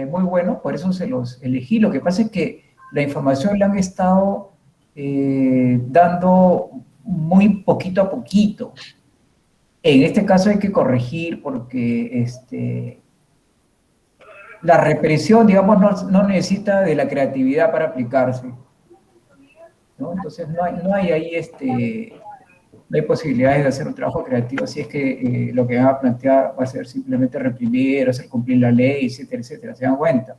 muy bueno, por eso se los elegí. Lo que pasa es que la información la han estado dando muy poquito a poquito. En este caso hay que corregir porque la represión, digamos, no necesita de la creatividad para aplicarse, ¿no? Entonces no hay ahí no hay posibilidades de hacer un trabajo creativo si es que lo que van a plantear va a ser simplemente reprimir, hacer cumplir la ley, etcétera, etcétera, se dan cuenta.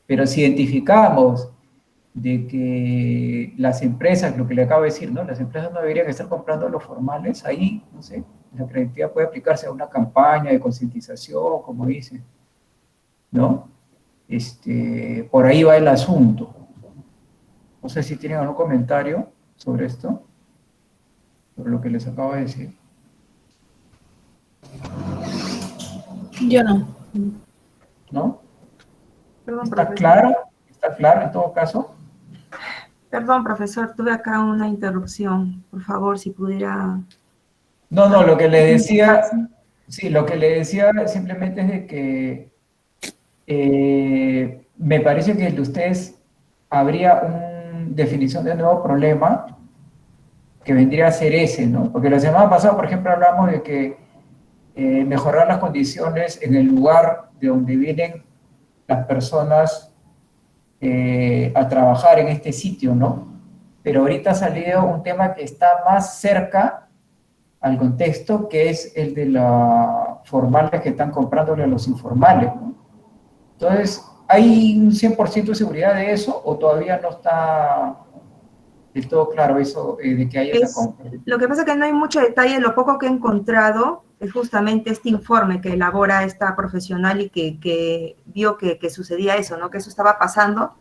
Pero si identificamos de que las empresas, lo que le acabo de decir, ¿no? Las empresas no deberían estar comprando los formales, ahí, no sé, la creatividad puede aplicarse a una campaña de concientización, como dicen, ¿no? Por ahí va el asunto. No sé si tienen algún comentario sobre esto, sobre lo que les acabo de decir. Yo no. ¿No? Perdón, ¿Está profesor. claro? ¿Está claro en todo caso? Perdón, profesor, tuve acá una interrupción. Por favor, si pudiera... No, lo que le decía, sí, lo que le decía simplemente es de que me parece que de ustedes habría una definición de nuevo problema que vendría a ser ese, ¿no? Porque la semana pasada, por ejemplo, hablamos de que mejorar las condiciones en el lugar de donde vienen las personas a trabajar en este sitio, ¿no? Pero ahorita ha salido un tema que está más cerca al contexto, que es el de los formales que están comprándole a los informales, ¿no? Entonces, ¿hay un 100% de seguridad de eso o todavía no está del todo claro eso de que haya esa compra? Lo que pasa es que no hay mucho detalle. Lo poco que he encontrado es justamente este informe que elabora esta profesional y que vio que sucedía eso, ¿no? Que eso estaba pasando.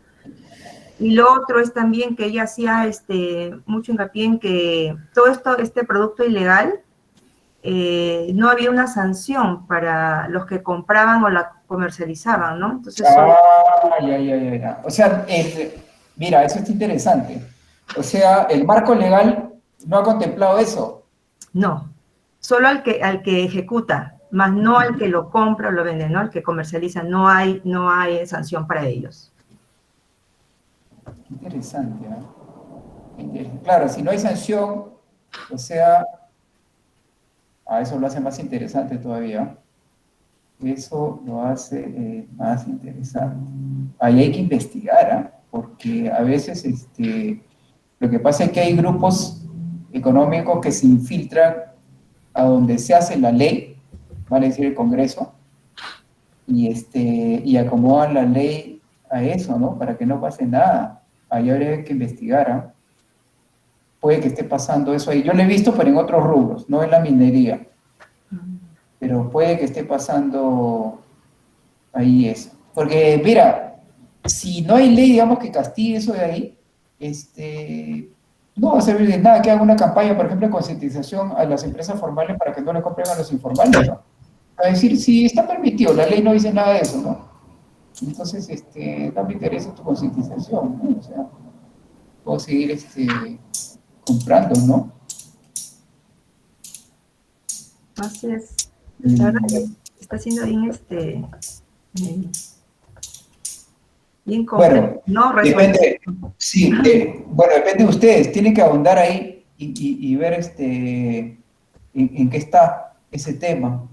Y lo otro es también que ella hacía mucho hincapié en que todo esto, este producto ilegal, no había una sanción para los que compraban o la comercializaban, ¿no? Entonces, Ya. O sea, mira, eso es interesante. O sea, el marco legal no ha contemplado eso. no, solo al que ejecuta, más no al que lo compra o lo vende, ¿no? Al que comercializa, no hay sanción para ellos. Interesante, ¿no? Claro, si no hay sanción, o sea, a eso lo hace más interesante todavía. Eso lo hace más interesante. Ahí hay que investigar, ¿ah? Porque a veces lo que pasa es que hay grupos económicos que se infiltran a donde se hace la ley, vale decir el Congreso, y acomodan la ley a eso, ¿no? Para que no pase nada. Ahí habría que investigar, ¿ah? Puede que esté pasando eso ahí. Yo lo he visto, pero en otros rubros, no en la minería. Pero puede que esté pasando ahí eso. Porque, mira, si no hay ley, digamos, que castigue eso de ahí, no va a servir de nada que haga una campaña, por ejemplo, de concientización a las empresas formales para que no le compren a los informales, ¿no? A decir, si está permitido, la ley no dice nada de eso, ¿no? Entonces, no me interesa tu concientización, ¿no? O sea, puedo seguir comprando, ¿no? Así es. La verdad está siendo bien, bien complejo, Bueno, ¿no? Resolver. depende, sí, bueno, depende de ustedes, tienen que ahondar ahí y ver en qué está ese tema,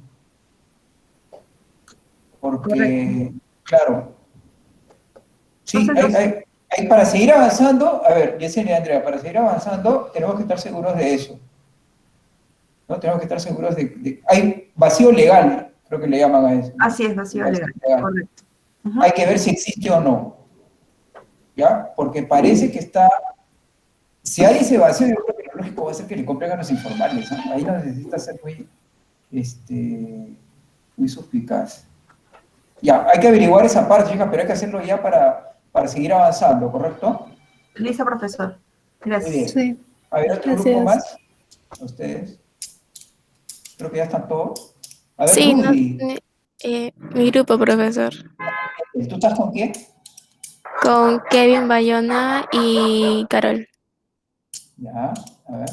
Correcto. porque, claro, sí, Entonces, para seguir avanzando, a ver, Yesenia y Andrea, para seguir avanzando tenemos que estar seguros de eso, ¿no? Tenemos que estar seguros hay vacío legal, creo que le llaman a eso, ¿no? así es, Un vacío vacío legal, legal. correcto. Hay que ver si existe o no, ¿ya? Porque parece que está. Si hay ese vacío, yo creo que lo lógico va a ser que le compren a los informales, ¿no? Ahí no necesita ser muy suspicaz. Ya, hay que averiguar esa parte, chica, pero hay que hacerlo ya para seguir avanzando, ¿correcto? Listo, profesor. Muy Gracias. bien. Sí, A ver, otro grupo gracias. más. Ustedes. Creo que ya están todos. A ver, Sí, no, Rudy, mi grupo, profesor. ¿tú estás con quién? Con Kevin Bayona y Carol. Ya, a ver.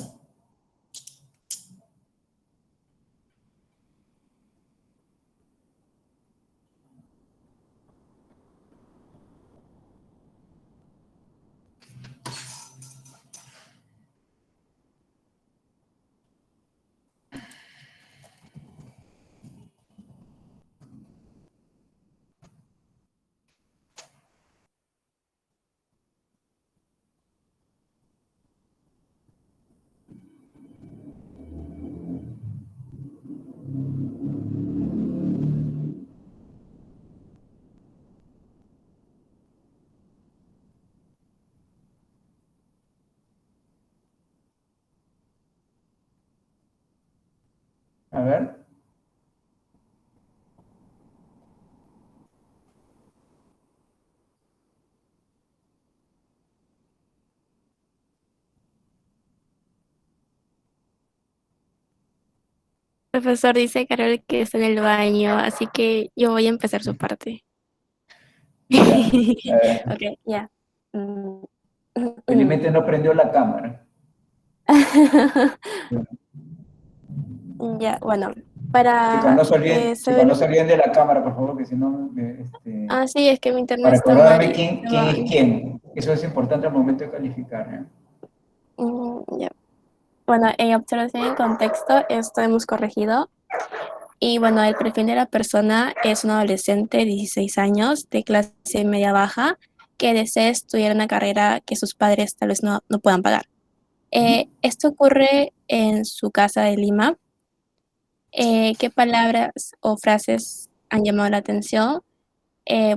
A ver. Profesor dice Carol que está en el baño, así que yo voy a empezar su parte. Ya. Ok, ya. Mm, Felizmente no prendió la cámara. Ya, bueno, Chicos, para chicos, no saber... se olviden de la cámara, por favor, que si no, Ah, sí, es que mi internet para está mal acordarme y quién es quién. Eso es importante al momento de calificar, ¿eh? Ya. Bueno, en observación en contexto, esto hemos corregido. Y bueno, el perfil de la persona es un adolescente de 16 años, de clase media baja, que desea estudiar una carrera que sus padres tal vez no puedan pagar. Esto ocurre en su casa de Lima. ¿Qué palabras o frases han llamado la atención?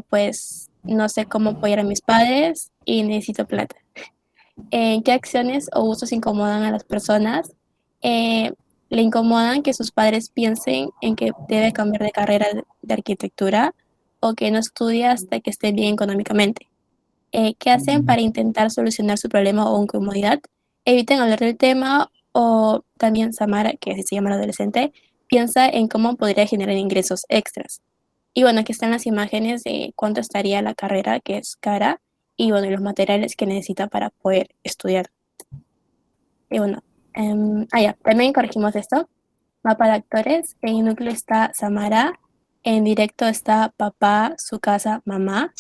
Pues no sé cómo apoyar a mis padres y necesito plata. ¿Qué acciones o usos incomodan a las personas? Eh, Le incomodan que sus padres piensen en que debe cambiar de carrera de arquitectura o que no estudia hasta que esté bien económicamente. ¿Qué hacen para intentar solucionar su problema o incomodidad? Eviten hablar del tema o también Samara, que así se llama la adolescente, piensa en cómo podría generar ingresos extras. Y bueno, aquí están las imágenes de cuánto estaría la carrera, que es cara, y bueno, los materiales que necesita para poder estudiar. Y bueno, ya, también corregimos esto. Mapa de actores, en núcleo está Samara, en directo está papá, su casa, mamá,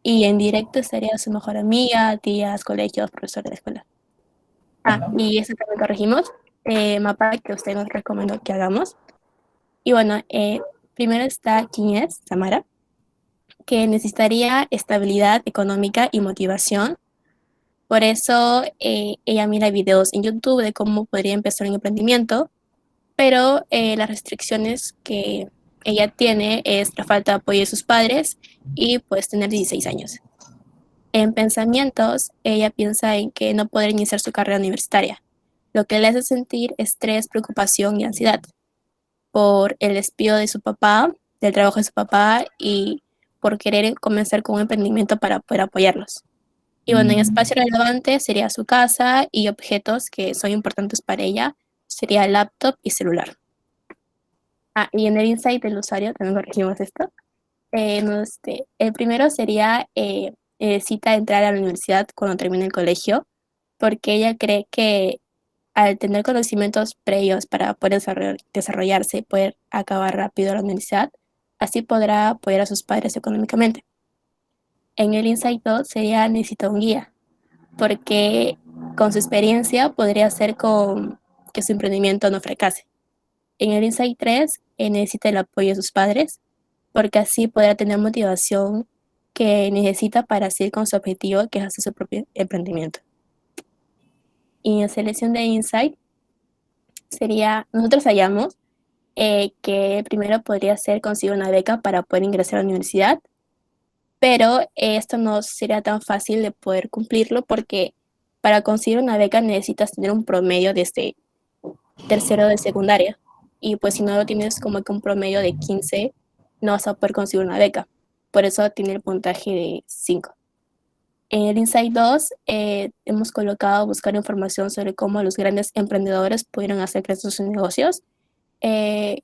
y en directo estaría su mejor amiga, tías, colegios, profesor de la escuela. Ajá. Y eso también corregimos. Mapa que usted nos recomendó que hagamos. Y bueno, primero está quién es, Samara, que necesitaría estabilidad económica y motivación. Por eso ella mira videos en YouTube de cómo podría empezar un emprendimiento, pero las restricciones que ella tiene es la falta de apoyo de sus padres y pues tener 16 años. En pensamientos, ella piensa en que no podrá iniciar su carrera universitaria, lo que le hace sentir estrés, preocupación y ansiedad por el despido de su papá, del trabajo de su papá y por querer comenzar con un emprendimiento para poder apoyarlos. Y bueno, en espacio relevante sería su casa y objetos que son importantes para ella, sería laptop y celular. Y en el insight del usuario, también corregimos esto. El primero sería, necesita entrar a la universidad cuando termine el colegio, porque ella cree que al tener conocimientos previos para poder desarrollarse y poder acabar rápido la universidad, así podrá apoyar a sus padres económicamente. En el Insight 2 sería necesita un guía, porque con su experiencia podría hacer que su emprendimiento no fracase. En el Insight 3 necesita el apoyo de sus padres, porque así podrá tener motivación que necesita para seguir con su objetivo, que es hacer su propio emprendimiento. Y en selección de Insight sería, nosotros hallamos que primero podría ser conseguir una beca para poder ingresar a la universidad, pero esto no sería tan fácil de poder cumplirlo porque para conseguir una beca necesitas tener un promedio desde tercero de secundaria y pues si no lo tienes como que un promedio de 15 no vas a poder conseguir una beca. Por eso tiene el puntaje de 5. En el Insight 2 hemos colocado buscar información sobre cómo los grandes emprendedores pudieron hacer crecer sus negocios. Eh,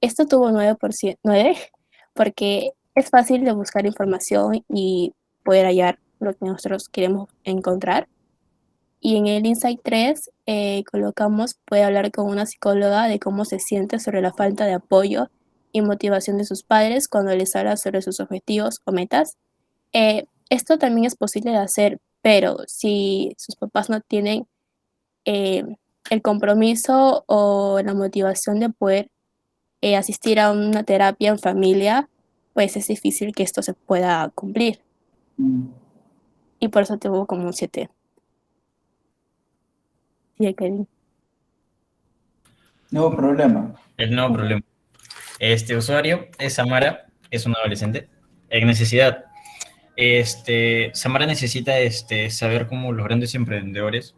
Esto tuvo 9%, 9 porque es fácil de buscar información y poder hallar lo que nosotros queremos encontrar. Y en el Insight 3 colocamos, puede hablar con una psicóloga de cómo se siente sobre la falta de apoyo y motivación de sus padres cuando les habla sobre sus objetivos o metas. Esto también es posible de hacer, pero si sus papás no tienen eh, el compromiso o la motivación de poder asistir a una terapia en familia, pues es difícil que esto se pueda cumplir. Y por eso tuvo como un 7. Sí, Kevin. No problema. El nuevo problema. Este usuario es Samara, es un adolescente en necesidad. Samara necesita saber cómo los grandes emprendedores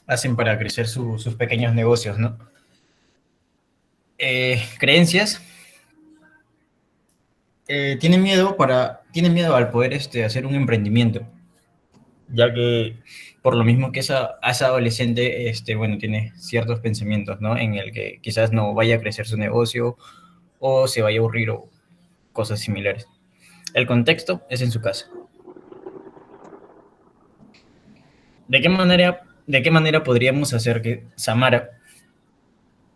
hacen para crecer sus pequeños negocios, ¿no? creencias, tiene miedo al poder hacer un emprendimiento, ya que por lo mismo que esa adolescente, bueno, tiene ciertos pensamientos, ¿no? En el que quizás no vaya a crecer su negocio o se vaya a aburrir o cosas similares. El contexto es en su casa. ¿De qué manera podríamos hacer que Samara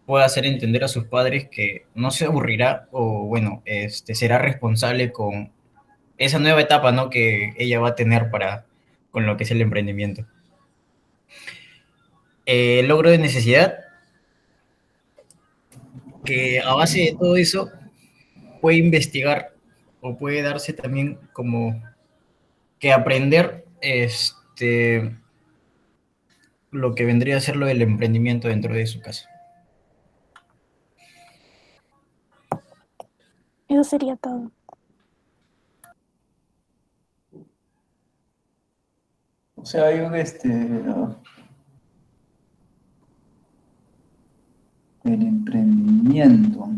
pueda hacer entender a sus padres que no se aburrirá o, bueno, será responsable con esa nueva etapa, ¿no? Que ella va a tener con lo que es el emprendimiento? El logro de necesidad, que a base de todo eso puede investigar o puede darse también como que aprender lo que vendría a ser lo del emprendimiento dentro de su casa. Eso sería todo. O sea, hay el emprendimiento.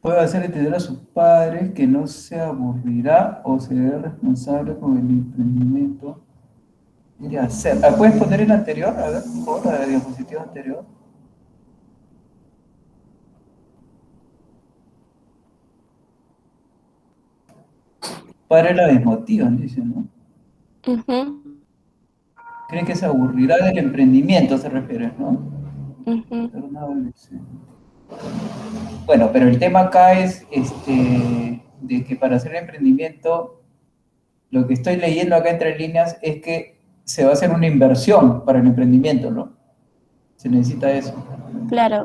Puede hacer entender a sus padres que no se aburrirá o será responsable con el emprendimiento. Quiere hacer. ¿Puedes poner el anterior? A ver, por favor, la diapositiva anterior. Padres la desmotivan, dice, ¿no? Ujú, Cree que se aburrirá del emprendimiento, se refiere, ¿no? ujú. Pero no, bueno, pero el tema acá es de que para hacer emprendimiento, lo que estoy leyendo acá entre líneas es que se va a hacer una inversión para el emprendimiento, ¿no? Se necesita eso. Claro,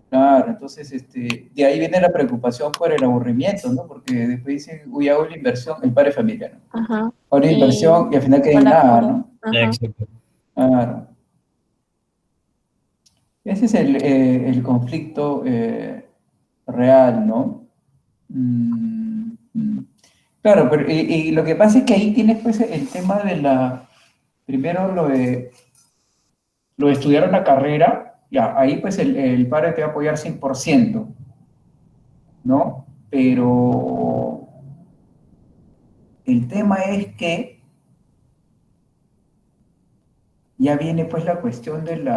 Claro, entonces de ahí viene la preocupación por el aburrimiento, ¿no? Porque después dicen, uy, hago la inversión, el padre de familia, ¿no? ajá. Hago la Y inversión y al final queda en por nada, apuro. ¿no? Ajá. Exacto. Claro. Ese es el conflicto real, ¿no? Mm, mm. Claro, pero y lo que pasa es que ahí tienes pues el tema primero lo de estudiar una carrera, ya, ahí pues el padre te va a apoyar 100%, ¿no? Pero el tema es que ya viene pues la cuestión del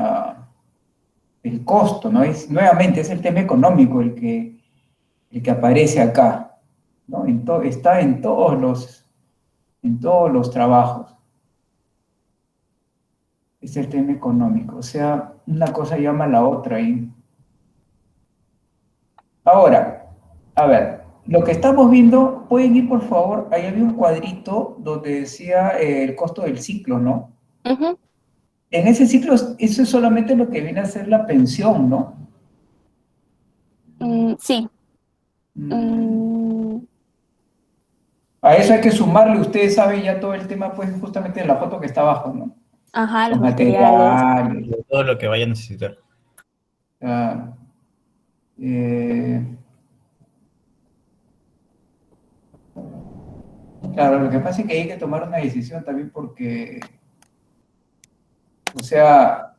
costo, ¿no? Nuevamente es el tema económico el que aparece acá, ¿no? Está en todos los trabajos. Es el tema económico. O sea, una cosa llama a la otra ahí. Ahora, a ver, lo que estamos viendo, pueden ir por favor, ahí había un cuadrito donde decía el costo del ciclo, ¿no? Ujú, En ese ciclo, eso es solamente lo que viene a ser la pensión, ¿no? sí. Mm, Mm, A eso hay que sumarle, ustedes saben ya todo el tema, pues justamente de la foto que está abajo, ¿no? ajá, Los los materiales. materiales. Todo lo que vaya a necesitar. Claro. Eh, claro, lo que pasa es que hay que tomar una decisión también porque, o sea,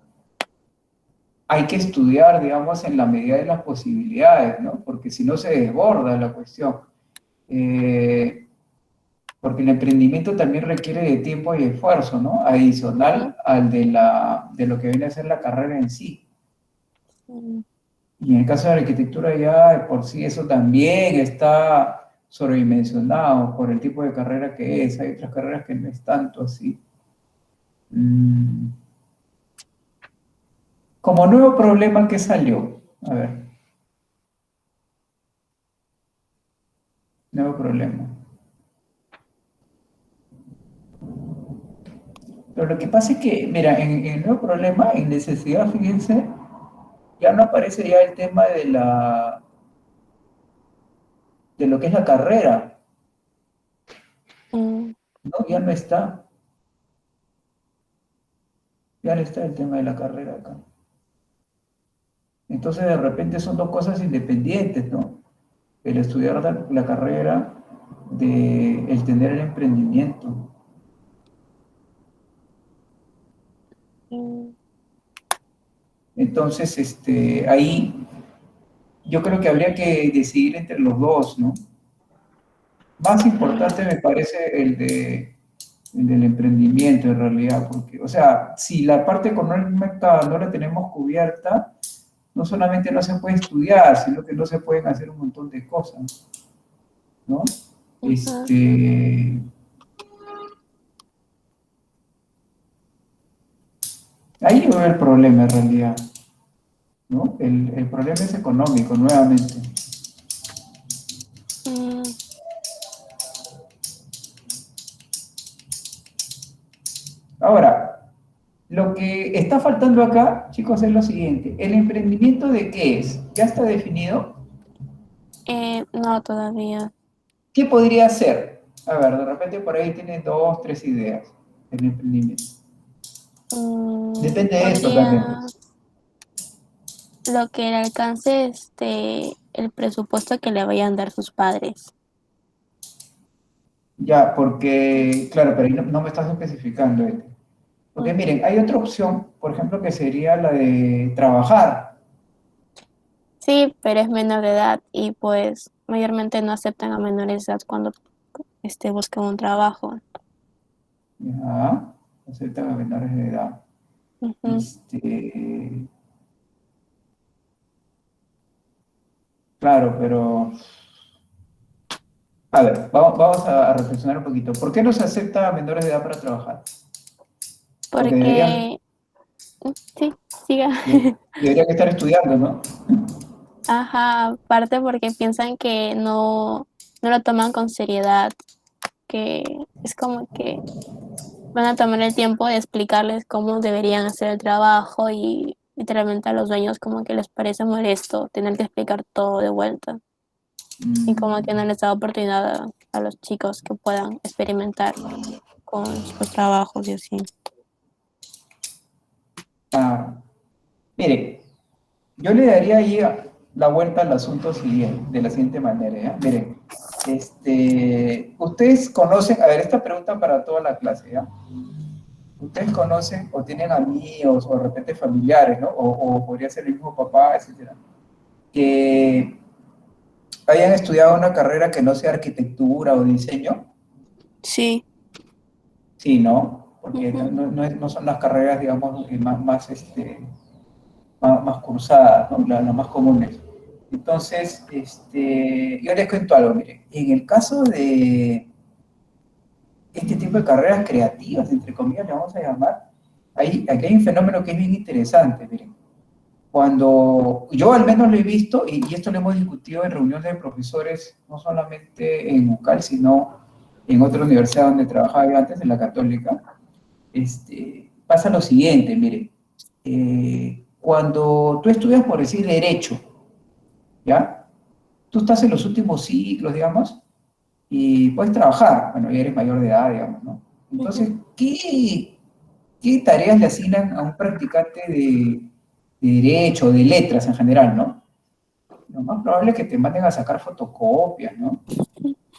hay que estudiar, digamos, en la medida de las posibilidades, ¿no? Porque si no se desborda la cuestión. Eh, porque el emprendimiento también requiere de tiempo y esfuerzo, ¿no? Ujú, Adicional al de lo que viene a ser la carrera en sí. mm, Y en el caso de la arquitectura ya de por sí eso también está sobredimensionado por el tipo de carrera que es. Hay otras carreras que no es tanto así. Mm. Como nuevo problema que salió. A ver, nuevo problema. Pero lo que pasa es que, mira, en el nuevo problema, en necesidad, fíjense, ya no aparece ya el tema de lo que es la carrera, mm, ¿no? Ya no está. Ya no está el tema de la carrera acá. Entonces, de repente son dos cosas independientes, ¿no? El estudiar la carrera de el tener el emprendimiento. Mm, Entonces, ahí yo creo que habría que decidir entre los dos, ¿no? Más importante me parece el del emprendimiento en realidad, porque, o sea, si la parte económica no la tenemos cubierta, no solamente no se puede estudiar, sino que no se pueden hacer un montón de cosas, ¿no? ujú. Ahí yo veo el problema en realidad, ¿no? El problema es económico, nuevamente. Mm, Ahora, lo que está faltando acá, chicos, es lo siguiente. ¿El emprendimiento de qué es? ¿Ya está definido? no, todavía. ¿Qué podría ser? A ver, de repente por ahí tienes dos, tres ideas del emprendimiento. Depende de eso también, Podría pues. lo que le alcance el presupuesto que le vayan a dar sus padres. Ya, porque, claro, pero ahí no me estás especificando. Porque Ujú. miren, hay otra opción, por ejemplo, que sería la de trabajar. Sí, pero es menor de edad y pues mayormente no aceptan a menores de edad cuando buscan un trabajo. Ya, aceptan a menores de edad. Ujú. Este, claro, pero, a ver, vamos a reflexionar un poquito. ¿Por qué no se acepta a menores de edad para trabajar? Porque Porque, sí, siga. deberían estar estudiando, ¿no? Ajá, aparte porque piensan que no lo toman con seriedad, que es como que van a tomar el tiempo de explicarles cómo deberían hacer el trabajo y literalmente a los dueños como que les parece molesto tener que explicar todo de vuelta y como que no les da oportunidad a los chicos que puedan experimentar con sus trabajos y así. Ah, mire, yo le daría ahí la vuelta al asunto siguiente, de la siguiente manera, ¿ya? Miren, ustedes conocen, a ver, esta pregunta para toda la clase, ¿ya? Ustedes conocen o tienen amigos o de repente familiares, ¿no? O podría ser el mismo papá, etcétera, que hayan estudiado una carrera que no sea arquitectura o diseño. Sí. Sí, ¿no? Porque Ujú. no son las carreras, digamos, más cursadas, ¿no? Las más comunes. Entonces, yo les cuento algo, miren, en el caso de este tipo de carreras creativas, entre comillas, le vamos a llamar, aquí hay un fenómeno que es bien interesante, miren. Cuando yo al menos lo he visto, y esto lo hemos discutido en reuniones de profesores, no solamente en UCAL, sino en otra universidad donde trabajaba yo antes, en la Católica, pasa lo siguiente, mire, cuando tú estudias, por decir, derecho, ¿ya? Tú estás en los últimos ciclos, digamos, y puedes trabajar, bueno, ya eres mayor de edad, digamos, ¿no? Entonces, Ujú. ¿qué tareas le asignan a un practicante de derecho, de letras en general, ¿no? Lo más probable es que te manden a sacar fotocopias, ¿no?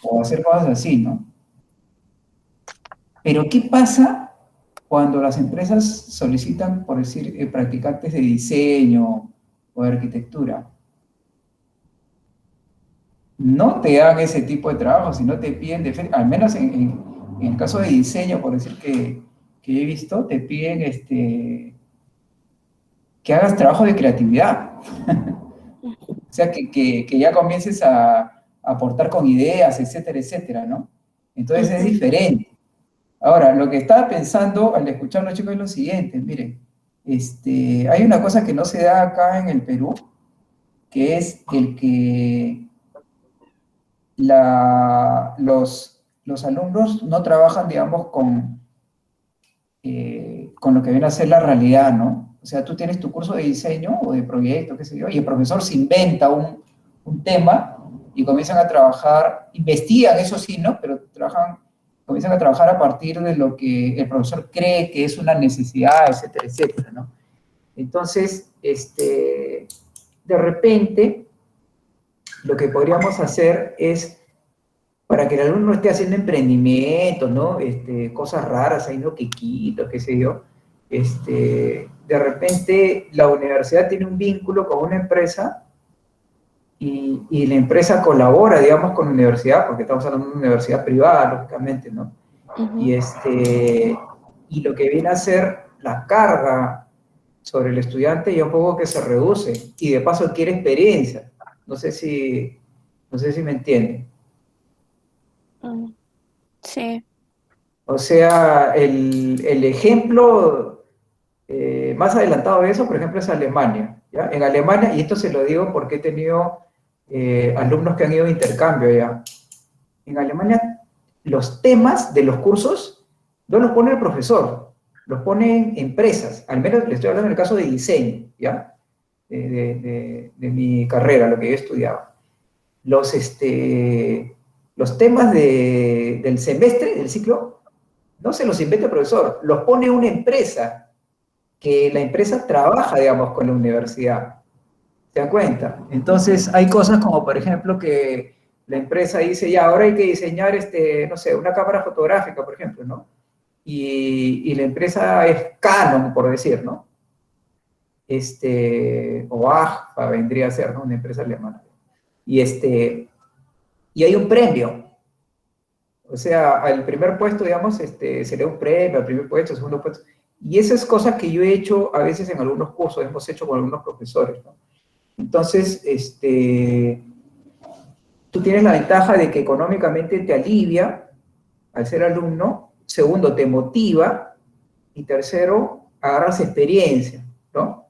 O hacer cosas así, ¿no? Pero ¿qué pasa cuando las empresas solicitan, por decir, practicantes de diseño o de arquitectura? No te dan ese tipo de trabajo, sino te piden, al menos en el caso de diseño, por decir que he visto, te piden que hagas trabajo de creatividad. O sea, que ya comiences a aportar con ideas, etcétera, etcétera, ¿no? Entonces es Ujú. diferente. Ahora, lo que estaba pensando al escuchar a los chicos es lo siguiente, miren, hay una cosa que no se da acá en el Perú, que es el que los alumnos no trabajan, digamos, con lo que viene a ser la realidad, ¿no? O sea, tú tienes tu curso de diseño o de proyecto, qué sé yo, y el profesor se inventa un tema y comienzan a trabajar, investigan, eso sí, ¿no? Pero comienzan a trabajar a partir de lo que el profesor cree que es una necesidad, etcétera, etcétera, ¿no? Entonces, de repente, lo que podríamos hacer es para que el alumno esté haciendo emprendimientos, ¿no? Cosas raras ahí, ¿no? Quequitos, qué sé yo. De repente la universidad tiene un vínculo con una empresa y la empresa colabora, digamos, con la universidad, porque estamos hablando de una universidad privada, lógicamente, ¿no? Ujú. Y lo que viene a ser la carga sobre el estudiante ya un poco que se reduce y de paso adquiere experiencia. No sé si, no sé si me entienden. Mm, sí. O sea, el ejemplo más adelantado de eso, por ejemplo, es Alemania. ¿Ya? En Alemania, y esto se lo digo porque he tenido alumnos que han ido de intercambio allá. En Alemania, los temas de los cursos no los pone el profesor, los ponen empresas. Al menos le estoy hablando en el caso de diseño, ¿ya? De mi carrera, lo que yo estudiaba. Los temas del semestre, del ciclo, no se los inventa el profesor, los pone una empresa, que la empresa trabaja, digamos, con la universidad. ¿Se dan cuenta? Entonces, hay cosas como, por ejemplo, que la empresa dice, ya, ahora hay que diseñar, no sé, una cámara fotográfica, por ejemplo, ¿no? Y la empresa es Canon, por decir, ¿no? O AGFA vendría a ser, ¿no? Una empresa alemana. Y, y hay un premio. O sea, al primer puesto, digamos, se le da un premio, al primer puesto, al segundo puesto. Y esas cosas que yo he hecho a veces en algunos cursos, hemos hecho con algunos profesores, ¿no? Entonces, tú tienes la ventaja de que económicamente te alivia al ser alumno, segundo, te motiva, y tercero, agarras experiencia, ¿no?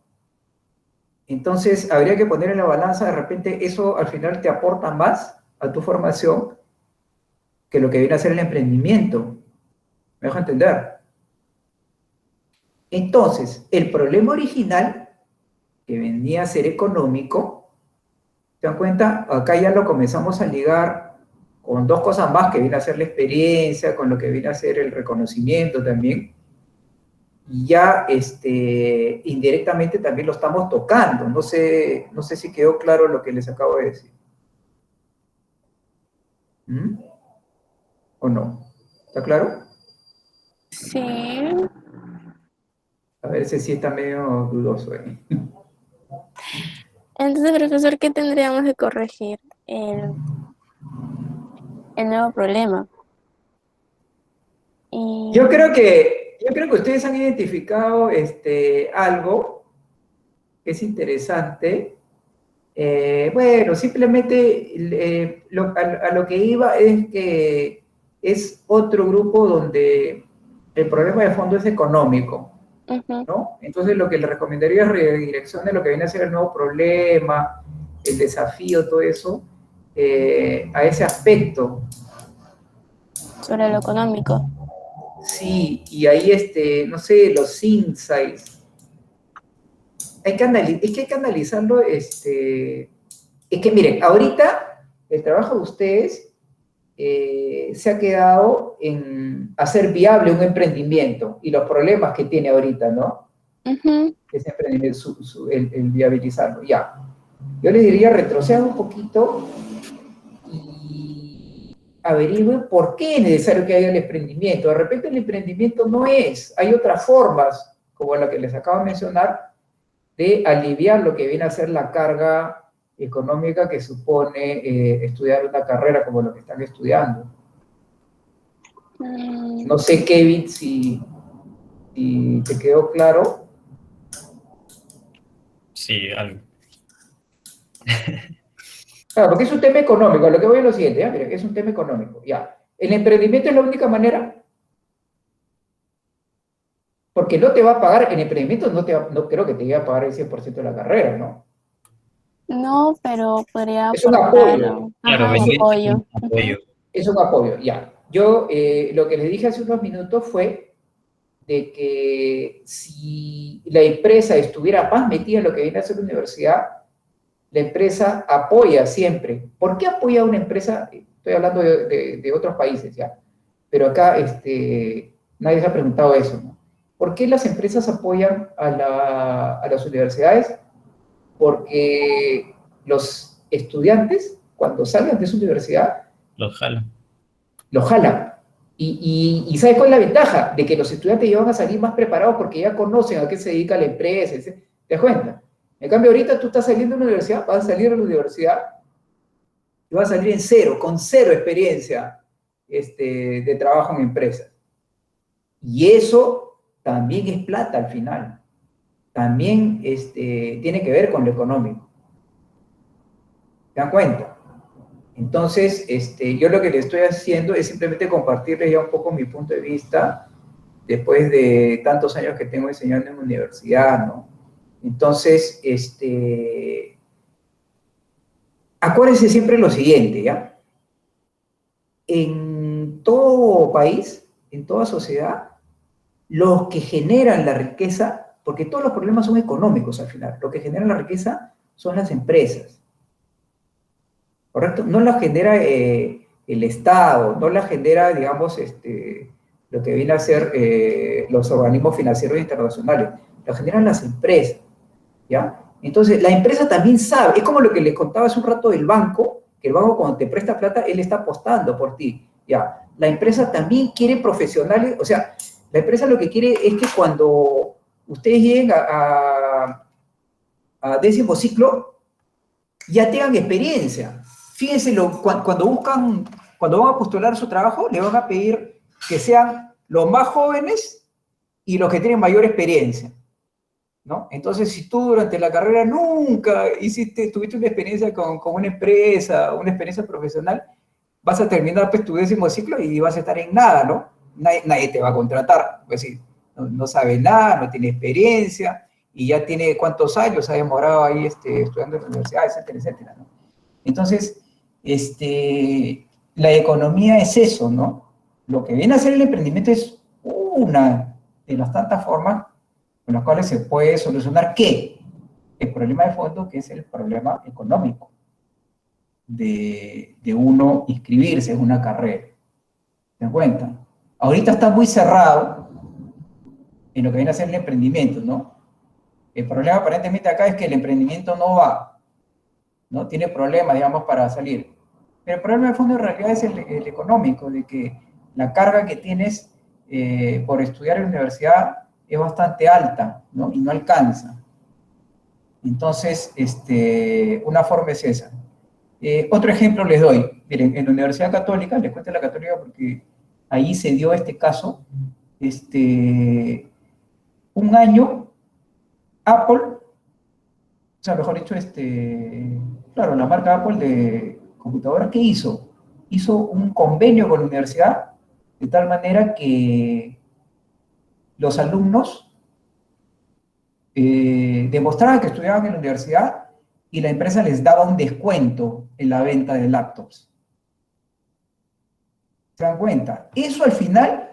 Entonces, habría que poner en la balanza, de repente, eso al final te aporta más a tu formación que lo que viene a ser el emprendimiento. ¿Me dejo entender? Entonces, el problema original, que venía a ser económico, ¿se dan cuenta? Acá ya lo comenzamos a ligar con dos cosas más, que viene a ser la experiencia, con lo que viene a ser el reconocimiento también. Y ya indirectamente también lo estamos tocando. No sé si quedó claro lo que les acabo de decir. ¿Mm? ¿O no? ¿Está claro? Sí. A ver, ese sí está medio dudoso ahí. Entonces, profesor, ¿qué tendríamos que corregir? El nuevo problema. Y Yo creo que ustedes han identificado algo que es interesante. Bueno, simplemente a lo que iba es que es otro grupo donde el problema de fondo es económico, ujú, ¿no? Entonces lo que le recomendaría es redirección de lo que viene a ser el nuevo problema, el desafío, todo eso, a ese aspecto. sobre lo económico. Sí, y ahí, no sé, los insights. Es que hay que analizarlo, es que miren, ahorita el trabajo de ustedes se ha quedado en hacer viable un emprendimiento y los problemas que tiene ahorita, ¿no? Ujú. Ese emprendimiento, el viabilizarlo. Ya. Yo les diría, retrocedan un poquito y averigüen por qué es necesario que haya el emprendimiento. De repente el emprendimiento no es, hay otras formas, como la que les acabo de mencionar, de aliviar lo que viene a ser la carga económica que supone estudiar una carrera como lo que están estudiando. Mm, No sé, Kevin, si te quedó claro. Sí, algo. Claro, porque es un tema económico. Lo que voy a lo siguiente, ¿ya? Mira, es un tema económico. Ya. ¿El emprendimiento es la única manera? Porque no te va a pagar, el emprendimiento no creo que te llegue a pagar el 100% de la carrera, ¿no? no, pero podría Es un aportar, apoyo. Claro, un vendría siendo apoyo. un Ujú. apoyo. Es un apoyo, ya. Yo lo que les dije hace unos minutos fue de que si la empresa estuviera más metida en lo que viene a ser la universidad, la empresa apoya siempre. ¿Por qué apoya una empresa? Estoy hablando de otros países, ¿ya? Pero acá nadie se ha preguntado eso, ¿no? ¿Por qué las empresas apoyan a las universidades? Porque los estudiantes, cuando salgan de su universidad, Los jala. lo jalan. Y ¿sabes cuál es la ventaja? De que los estudiantes ya van a salir más preparados porque ya conocen a qué se dedica la empresa, etc. ¿Te das cuenta? En cambio, ahorita tú estás saliendo de la universidad, vas a salir de la universidad y vas a salir en cero, con cero experiencia de trabajo en empresas. Y eso también es plata al final. También tiene que ver con lo económico. ¿Te das cuenta? Entonces, yo lo que le estoy haciendo es simplemente compartirles ya un poco mi punto de vista después de tantos años que tengo enseñando en la universidad, ¿no? Entonces, acuérdense siempre lo siguiente, ¿ya? En todo país, en toda sociedad, los que generan la riqueza, porque todos los problemas son económicos al final, lo que generan la riqueza son las empresas, ¿correcto? No la genera el Estado, no la genera, digamos, lo que viene a ser los organismos financieros internacionales, lo generan las empresas, ¿ya? Entonces, la empresa también sabe, es como lo que les contaba hace un rato del banco, que el banco cuando te presta plata, él está apostando por ti, ¿ya? La empresa también quiere profesionales, o sea, la empresa lo que quiere es que cuando ustedes lleguen a décimo ciclo, ya tengan experiencia. Fíjense, cuando van a postular su trabajo, le van a pedir que sean los más jóvenes y los que tienen mayor experiencia, ¿no? Entonces, si tú durante la carrera nunca tuviste una experiencia con una experiencia profesional, vas a terminar pues, tu décimo ciclo y vas a estar en nada, ¿no? Nadie te va a contratar, pues sí, no sabe nada, no tiene experiencia, y ya tiene cuántos años ha demorado ahí estudiando en la universidad, etcétera, etcétera, ¿no? Entonces, la economía es eso, ¿no? Lo que viene a ser el emprendimiento es una de las tantas formas con las cuales se puede solucionar, ¿qué? El problema de fondo, que es el problema económico de uno inscribirse en una carrera. ¿Se dan cuenta? Ahorita está muy cerrado en lo que viene a ser el emprendimiento, ¿no? El problema aparentemente acá es que el emprendimiento no va, ¿no? Tiene problemas, digamos, para salir. Pero el problema de fondo en realidad es el económico, de que la carga que tienes por estudiar en la universidad es bastante alta, ¿no? Y no alcanza. Entonces, una forma es esa. Otro ejemplo les doy. Miren, en la Universidad Católica, les cuento la Católica porque ahí se dio este caso, un año, Apple, o sea, mejor dicho, claro, la marca Apple de computadoras, ¿qué hizo? Hizo un convenio con la universidad de tal manera que los alumnos demostraban que estudiaban en la universidad y la empresa les daba un descuento en la venta de laptops. ¿Se dan cuenta? Eso al final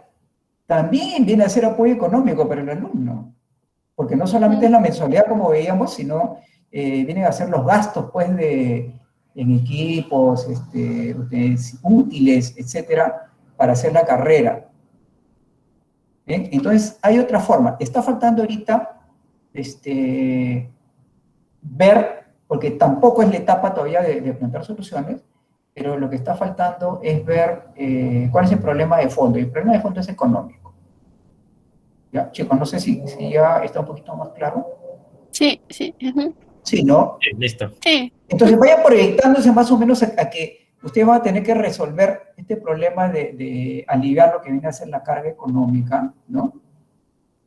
también viene a ser apoyo económico para el alumno, porque no solamente es la mensualidad como veíamos, sino vienen a ser los gastos pues en equipos, útiles, etcétera, para hacer la carrera. ¿Bien? Entonces hay otra forma. Está faltando ahorita ver, porque tampoco es la etapa todavía de plantear soluciones, pero lo que está faltando es ver cuál es el problema de fondo. Y el problema de fondo es económico. ¿Ya, chicos? No sé si ya está un poquito más claro. Sí, sí. Sí, ¿no? Sí, listo. Sí. Entonces vayan proyectándose más o menos a que ustedes van a tener que resolver este problema de aliviar lo que viene a ser la carga económica, ¿no?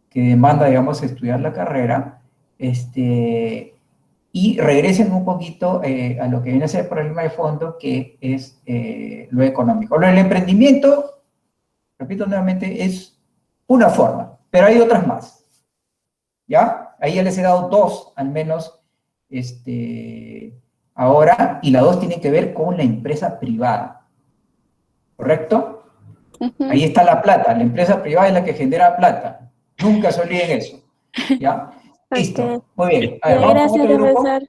Que demanda, digamos, estudiar la carrera, y regresen un poquito a lo que viene a ser el problema de fondo, que es lo económico. Lo del emprendimiento, repito nuevamente, es una forma, pero hay otras más, ¿ya? Ahí ya les he dado dos, al menos, ahora, y las dos tienen que ver con la empresa privada, ¿correcto? Ahí está la plata, la empresa privada es la que genera plata. Nunca se olviden eso, ¿ya? Listo, Ok. muy bien. A ver, vamos con Gracias, otro grupo. profesor.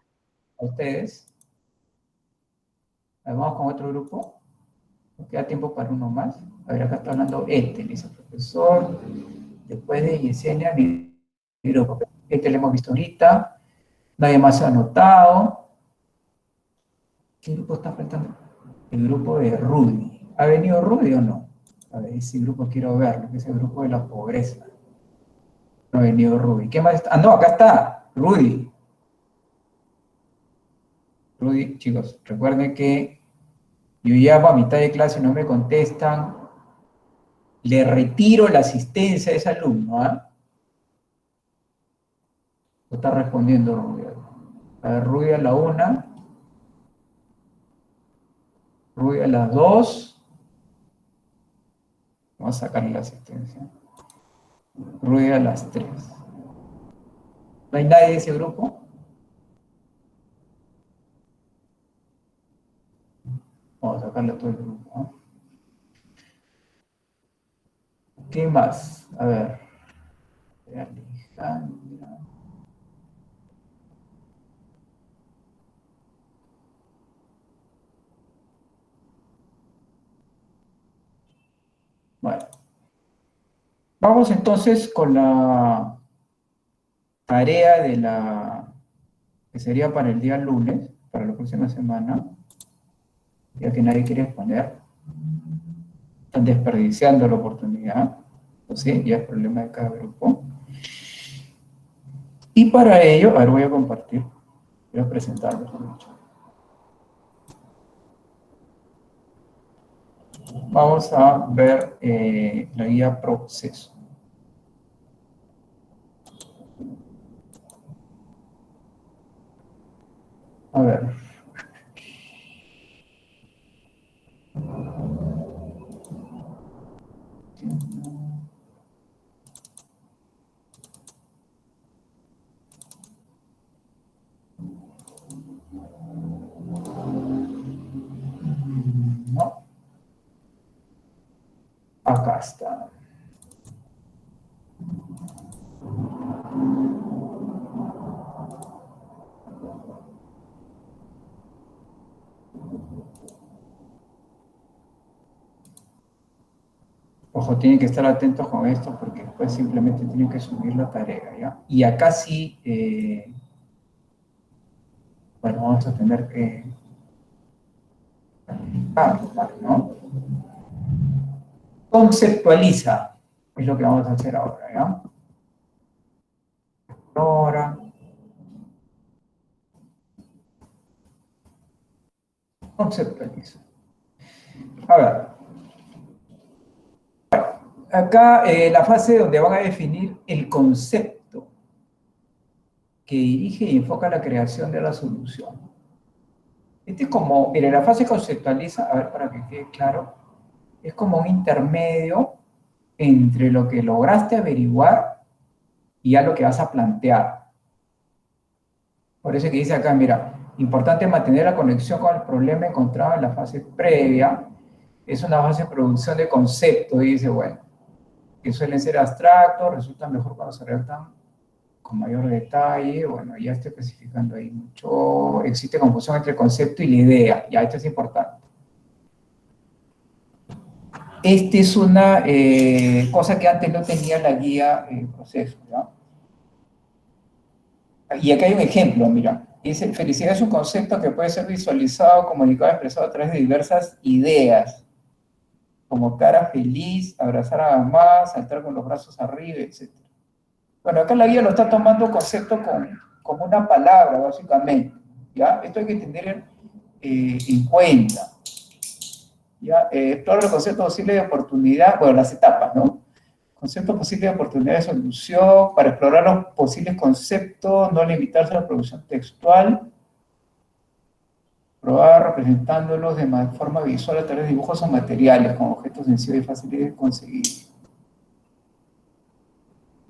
A ustedes. A ver, vamos con otro grupo. Nos queda tiempo para uno más. A ver, acá está hablando le dice el profesor. Después de Yesenia, mi grupo. Lo hemos visto ahorita. Nadie más ha anotado. ¿Qué grupo está faltando? El grupo de Rudy. ¿Ha venido Rudy o no? A ver, ese grupo quiero verlo, que es el grupo de la pobreza. No ha venido Rudy. ¿Qué más está? Ah, no, acá está, Rudy. Rudy, chicos, recuerden que yo llamo a mitad de clase y no me contestan, le retiro la asistencia a ese alumno, ¿ah? No está respondiendo Rudy. A ver, Rudy a la 1, Rudy a las 2. Vamos a sacarle la asistencia. Rudy a las 3. ¿No hay nadie de ese grupo? Vamos a sacarle a todo el grupo, ¿no? ¿Qué más? A ver. Alejandra. Bueno. Vamos entonces con la tarea de que sería para el día lunes, para la próxima semana, ya que nadie quiere exponer. Están desperdiciando la oportunidad. ¿Sí? Ya es problema de cada grupo. Y para ello, a ver, voy a compartir, voy a presentarlo. Vamos a ver la guía proceso. A ver. No. Acá está. Ojo, tienen que estar atentos con esto porque después simplemente tienen que subir la tarea, ¿ya? Y acá sí, bueno, vamos a tener que calificar, ¿no? Conceptualiza, es lo que vamos a hacer ahora, ¿ya? Ahora, conceptualiza. A ver, acá la fase donde van a definir el concepto que dirige y enfoca la creación de la solución. Este es como, mire, la fase conceptualiza, a ver, para que quede claro, es como un intermedio entre lo que lograste averiguar y ya lo que vas a plantear. Por eso que dice acá, mira, importante mantener la conexión con el problema encontrado en la fase previa. Es una fase de producción de conceptos, y dice, bueno, que suelen ser abstractos, resultan mejor cuando se redactan con mayor detalle. Bueno, ya estoy especificando ahí mucho. Existe confusión entre el concepto y la idea, ya esto es importante. Esta es una cosa que antes no tenía la guía proceso, ¿ya? Y acá hay un ejemplo, mira. Dice, felicidad es un concepto que puede ser visualizado, comunicado, expresado a través de diversas ideas, como cara feliz, abrazar a la mamá, saltar con los brazos arriba, etc. Bueno, acá la guía lo está tomando concepto como una palabra, básicamente, ¿ya? Esto hay que tener en cuenta. ¿Ya? Explora el concepto posible de oportunidad, bueno, las etapas, ¿no? Concepto posible de oportunidad de solución, para explorar los posibles conceptos, no limitarse a la producción textual, probar representándolos de forma visual a través de dibujos o materiales, con objetos sencillos y fáciles de conseguir.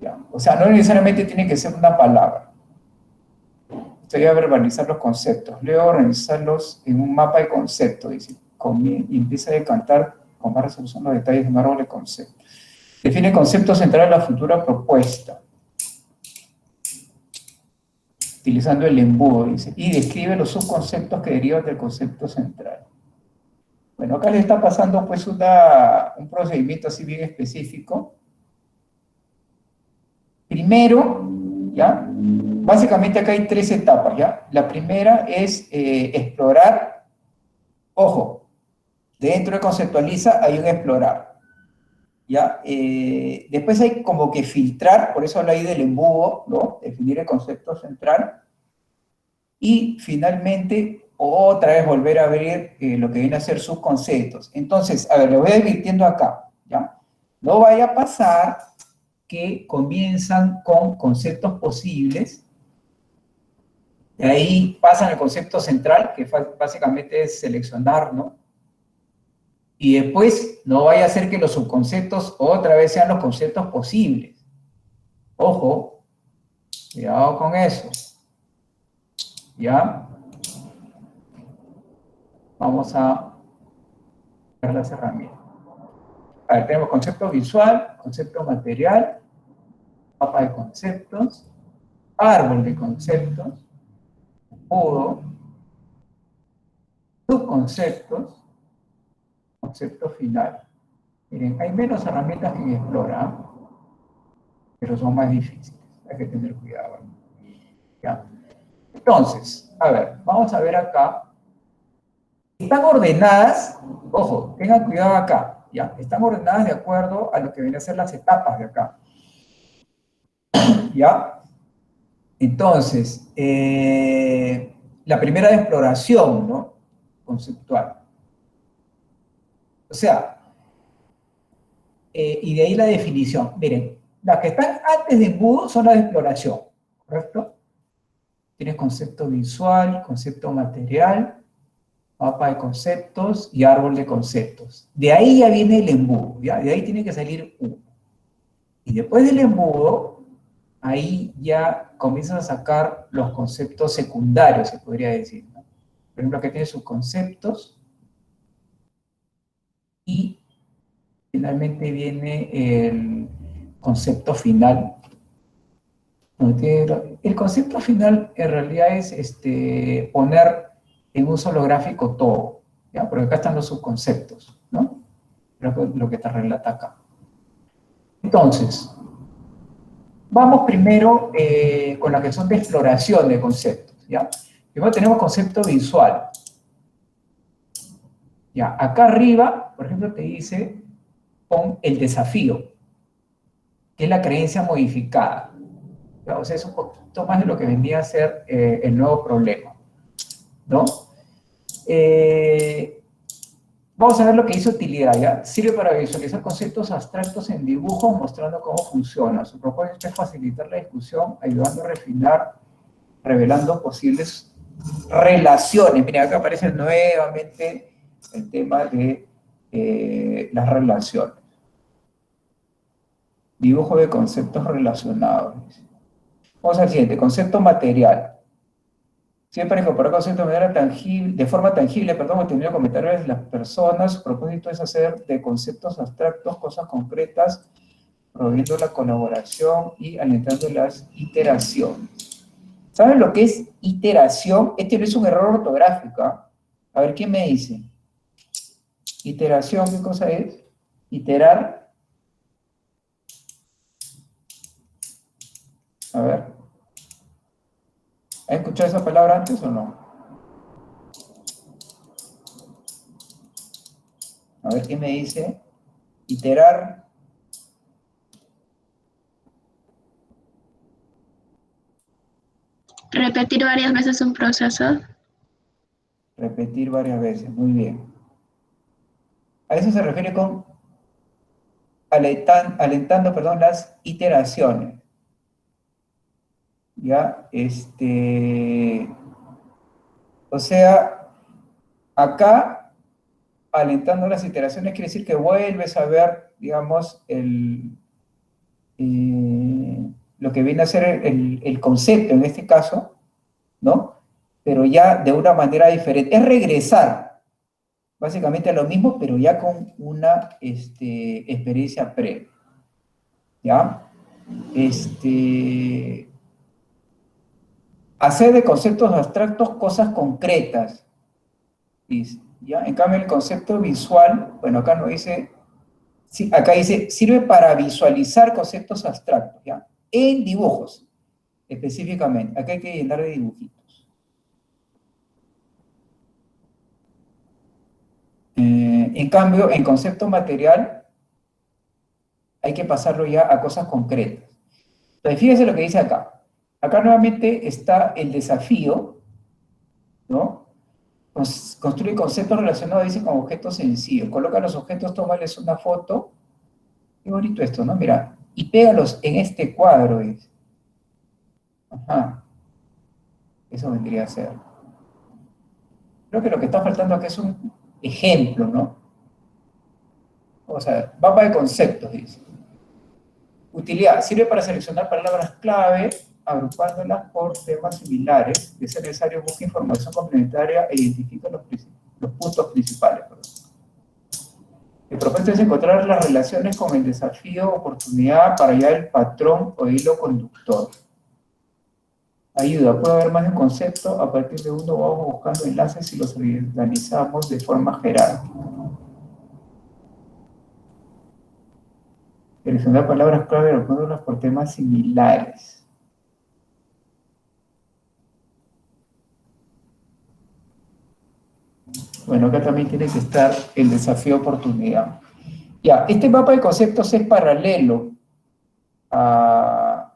¿Ya? O sea, no necesariamente tiene que ser una palabra. Estoy a verbalizar los conceptos, luego organizarlos en un mapa de conceptos, dice, y empieza a decantar con más resolución los detalles de un árbol de conceptos. Define conceptos centrales de la futura propuesta, utilizando el embudo, dice, y describe los subconceptos que derivan del concepto central. Bueno, acá le está pasando pues un procedimiento así bien específico. Primero, ¿ya? Básicamente acá hay 3 etapas, ¿ya? La primera es explorar, ojo, Dentro de conceptualiza hay un explorar, ¿ya? Después hay como que filtrar, por eso habla ahí del embudo, ¿no? Definir el concepto central. Y finalmente, otra vez volver a abrir lo que viene a ser sus conceptos. Entonces, a ver, lo voy advirtiendo acá, ¿ya? No vaya a pasar que comienzan con conceptos posibles, de ahí pasan al concepto central, que básicamente es seleccionar, ¿no? Y después no vaya a ser que los subconceptos otra vez sean los conceptos posibles. Ojo, cuidado con eso. ¿Ya? Vamos a ver las herramientas. A ver, tenemos concepto visual, concepto material, mapa de conceptos, árbol de conceptos, embudo, subconceptos, concepto final. Miren, hay menos herramientas que en Explora, pero son más difíciles. Hay que tener cuidado. ¿Ya? Entonces, a ver, vamos a ver acá. Están ordenadas, ojo, tengan cuidado acá, ¿ya? Están ordenadas de acuerdo a lo que vienen a ser las etapas de acá. ¿Ya? Entonces, la primera de exploración, ¿no? Conceptual. O sea, y de ahí la definición. Miren, las que están antes de embudo son las de exploración, ¿correcto? Tienes concepto visual, concepto material, mapa de conceptos y árbol de conceptos. De ahí ya viene el embudo, ¿ya? De ahí tiene que salir uno. Y después del embudo, ahí ya comienzan a sacar los conceptos secundarios, se podría decir, ¿no? Por ejemplo, aquí tiene sus conceptos y finalmente viene el concepto final. El concepto final en realidad es poner en un solo gráfico todo, ¿ya? Porque acá están los subconceptos, ¿no? Lo que te relata acá. Entonces, vamos primero con la que son de exploración de conceptos, ¿ya? Primero tenemos concepto visual. Ya, acá arriba, por ejemplo, te dice, pon el desafío, que es la creencia modificada. ¿Ya? O sea, es un poquito más de lo que vendría a ser el nuevo problema, ¿no? Vamos a ver lo que dice utilidad, ¿ya? Sirve para visualizar conceptos abstractos en dibujos, mostrando cómo funciona. Su propósito es facilitar la discusión, ayudando a refinar, revelando posibles relaciones. Miren, acá aparece nuevamente el tema de las relaciones. Dibujo de conceptos relacionados. Vamos al siguiente, concepto material. Siempre incorporar conceptos de forma tangible, obtenido comentarios de las personas. Su propósito es hacer de conceptos abstractos cosas concretas, promoviendo la colaboración y alentando las iteraciones. ¿Saben lo que es iteración? Este no es un error ortográfico, ¿eh? A ver, ¿quién me dice? Iteración, ¿qué cosa es? Iterar. A ver. ¿Has escuchado esa palabra antes o no? A ver, ¿quién me dice? Iterar. Repetir varias veces un proceso. Repetir varias veces, muy bien. A eso se refiere con alentando, perdón, las iteraciones. ¿Ya? O sea, acá, alentando las iteraciones quiere decir que vuelves a ver, digamos, lo que viene a ser el concepto en este caso, ¿no? Pero ya de una manera diferente. Es regresar, básicamente a lo mismo, pero ya con una experiencia previa. ¿Ya? Hacer de conceptos abstractos cosas concretas. ¿Ya? En cambio, el concepto visual, bueno, acá no dice, sí, acá dice, sirve para visualizar conceptos abstractos, ¿ya? En dibujos, específicamente. Acá hay que llenar de dibujitos. En cambio, en concepto material, hay que pasarlo ya a cosas concretas. Entonces, fíjense lo que dice acá. Acá nuevamente está el desafío, ¿no? Construye conceptos relacionados, dice, con objetos sencillos. Coloca los objetos, tómales una foto. Qué bonito esto, ¿no? Mira, y pégalos en este cuadro, dice. Ajá. Eso vendría a ser. Creo que lo que está faltando aquí es un ejemplo, ¿no? O sea, mapa de conceptos, dice. Utilidad. Sirve para seleccionar palabras clave, agrupándolas por temas similares. De ser necesario, busca información complementaria e identifica los puntos principales. Perdón. El propósito es encontrar las relaciones con el desafío, oportunidad para hallar el patrón o hilo conductor. Ayuda, puede haber más de un concepto, a partir de uno vamos buscando enlaces y los organizamos de forma jerárquica. Seleccionar palabras clave, agrupándolas por temas similares. Bueno, acá también tiene que estar el desafío oportunidad. Ya, este mapa de conceptos es paralelo a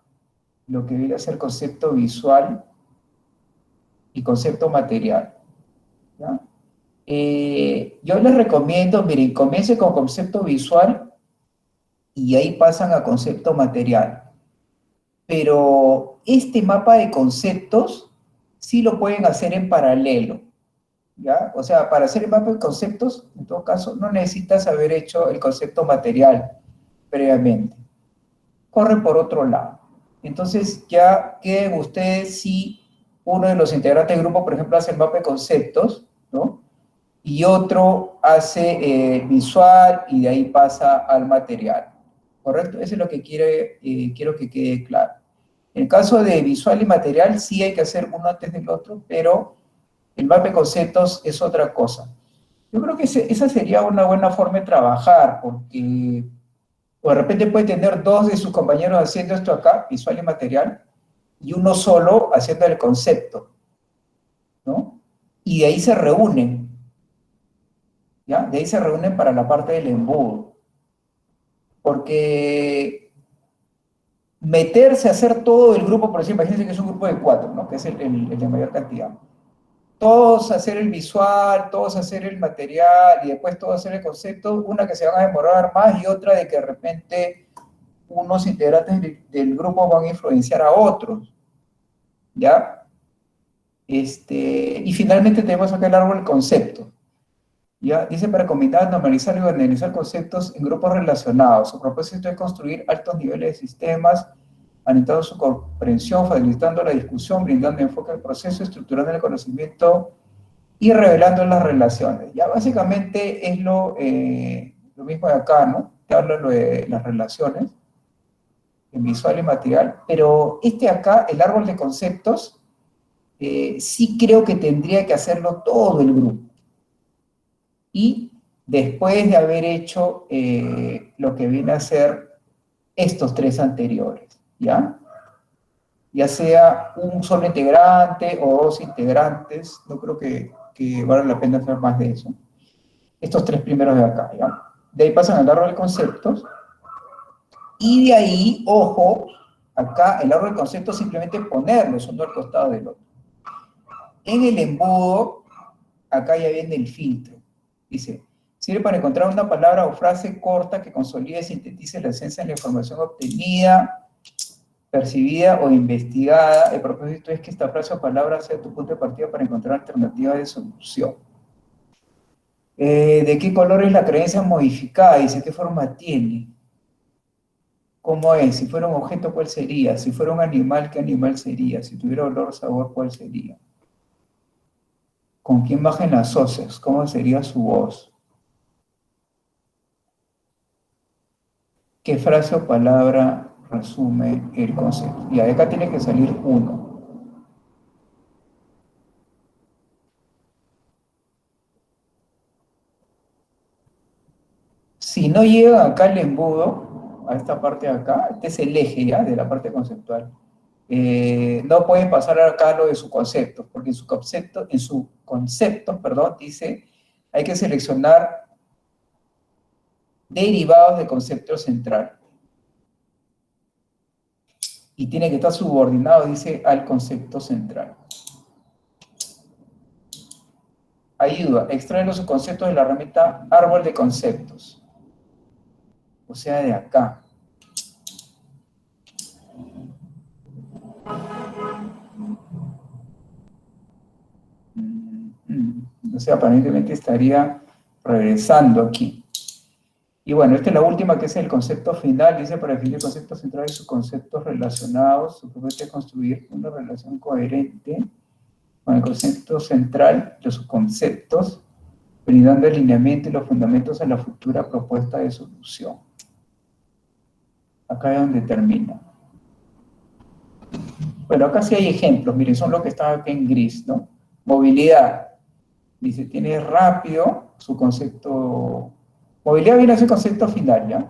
lo que viene a ser concepto visual y concepto material. ¿Ya? Yo les recomiendo, miren, comience con concepto visual y ahí pasan a concepto material. Pero este mapa de conceptos sí lo pueden hacer en paralelo. ¿Ya? O sea, para hacer el mapa de conceptos, en todo caso, no necesitas haber hecho el concepto material previamente. Corre por otro lado. Entonces, ya queden ustedes si uno de los integrantes del grupo, por ejemplo, hace el mapa de conceptos, ¿no? Y otro hace visual y de ahí pasa al material. ¿Correcto? Eso es lo que quiero que quede claro. En el caso de visual y material, sí hay que hacer uno antes del otro, pero el mapa de conceptos es otra cosa. Yo creo que esa sería una buena forma de trabajar, porque o de repente puede tener dos de sus compañeros haciendo esto acá, visual y material, y uno solo haciendo el concepto, ¿no? Y de ahí se reúnen, ¿ya? De ahí se reúnen para la parte del embudo. Porque meterse a hacer todo el grupo, por ejemplo, imagínense que es un grupo de 4, ¿no? Que es el de mayor cantidad. Todos hacer el visual, todos hacer el material y después todos hacer el concepto, una que se van a demorar más y otra de que de repente unos integrantes del grupo van a influenciar a otros, ¿ya? Y finalmente tenemos acá el árbol del concepto, ¿ya? Dice para combinar, normalizar y organizar conceptos en grupos relacionados. Su propósito es construir altos niveles de sistemas, alentando su comprensión, facilitando la discusión, brindando enfoque al proceso, estructurando el conocimiento y revelando las relaciones. Ya básicamente es lo mismo de acá, ¿no? Te habla lo de las relaciones, en visual y material, pero acá, el árbol de conceptos, sí creo que tendría que hacerlo todo el grupo. Y después de haber hecho lo que viene a ser estos tres anteriores, ¿ya? Ya sea un solo integrante o dos integrantes, no creo que vale la pena hacer más de eso. Estos tres primeros de acá, ¿ya? De ahí pasan al árbol de conceptos, y de ahí, ojo, acá el árbol de conceptos simplemente ponerlos uno al costado del otro. En el embudo, acá ya viene el filtro. Dice, sirve para encontrar una palabra o frase corta que consolide y sintetice la esencia de la información obtenida, percibida o investigada. El propósito es que esta frase o palabra sea tu punto de partida para encontrar alternativas de solución. ¿De qué color es la creencia modificada? Dice, ¿qué forma tiene? ¿Cómo es? Si fuera un objeto, ¿cuál sería? Si fuera un animal, ¿qué animal sería? Si tuviera olor, sabor, ¿cuál sería? ¿Con quién bajan las asocias? ¿Cómo sería su voz? ¿Qué frase o palabra resume el concepto? Y acá tiene que salir uno. Si no llegan acá al embudo, a esta parte de acá, este es el eje ya de la parte conceptual, no pueden pasar acá lo de su concepto, porque en su concepto, dice, hay que seleccionar derivados del concepto central. Y tiene que estar subordinado, dice, al concepto central. Ayuda, extrae los subconceptos de la herramienta árbol de conceptos. O sea, de acá. O sea, aparentemente estaría regresando aquí. Y bueno, esta es la última, que es el concepto final. Dice, para definir el concepto central y sus conceptos relacionados, su propósito es construir una relación coherente con el concepto central, los subconceptos, brindando el lineamiento y los fundamentos a la futura propuesta de solución. Acá es donde termina. Bueno, acá sí hay ejemplos, miren, son los que están aquí en gris, ¿no? Movilidad. Dice, tiene rápido, su concepto... Movilidad viene a ser concepto final, ¿ya?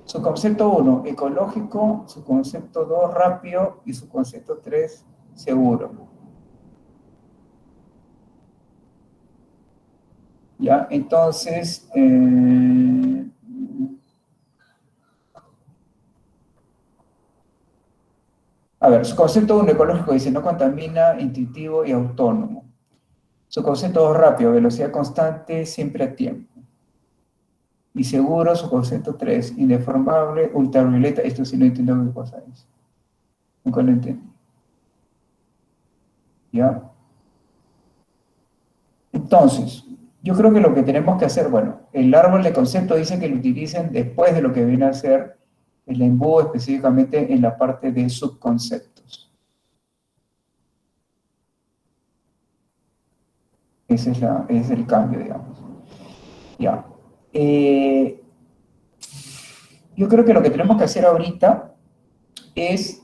Su concepto 1, ecológico, su concepto 2, rápido, y su concepto 3, seguro. ¿Ya? Entonces, a ver, su concepto 1, ecológico, dice, no contamina, intuitivo y autónomo. Su concepto 2, rápido, velocidad constante, siempre a tiempo. Y seguro, su concepto 3, indeformable, ultravioleta. Esto sí no entiendo qué cosa es. Nunca lo entendí. ¿Ya? Entonces, yo creo que lo que tenemos que hacer, bueno, el árbol de concepto dice que lo utilicen después de lo que viene a ser el embudo, específicamente en la parte de subconceptos. Ese es el cambio, digamos. Ya. Yo creo que lo que tenemos que hacer ahorita es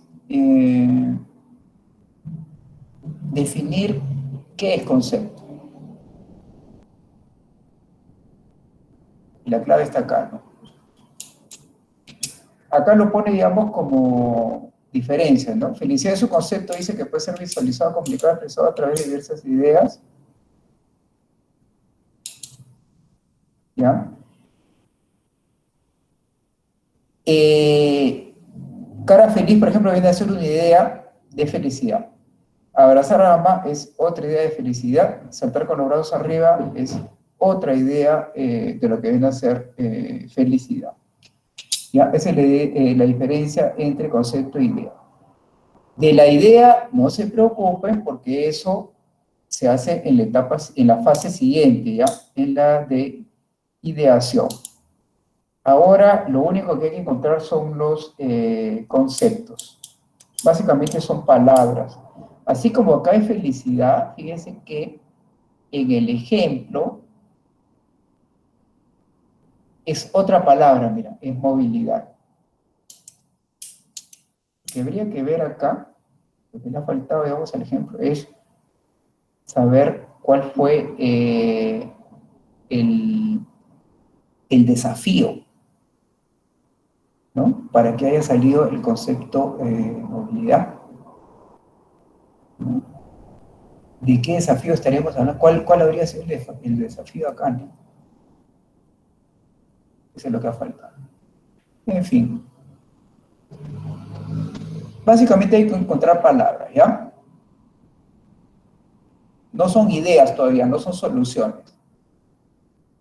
definir qué es concepto. Y la clave está acá, ¿no? Acá lo pone, digamos, como diferencia, ¿no? Felicidad de su concepto dice que puede ser visualizado, comunicado, expresado a través de diversas ideas. ¿Ya? Cara feliz, por ejemplo, viene a ser una idea de felicidad. Abrazar a la mamá es otra idea de felicidad. Saltar con los brazos arriba es otra idea de lo que viene a ser felicidad. ¿Ya? Esa es la diferencia entre concepto e idea. De la idea, no se preocupen porque eso se hace en la fase siguiente, ¿ya? En la de ideación. Ahora, lo único que hay que encontrar son los conceptos. Básicamente son palabras. Así como acá hay felicidad, fíjense que en el ejemplo es otra palabra, mira, es movilidad. Lo que habría que ver acá, lo que le ha faltado, digamos, al ejemplo, es saber cuál fue el desafío, ¿no? Para que haya salido el concepto movilidad, ¿no? ¿De qué desafío estaríamos hablando? ¿Cuál habría sido el desafío acá, ¿no? Eso es lo que ha faltado. En fin. Básicamente hay que encontrar palabras, ¿ya? No son ideas todavía, no son soluciones.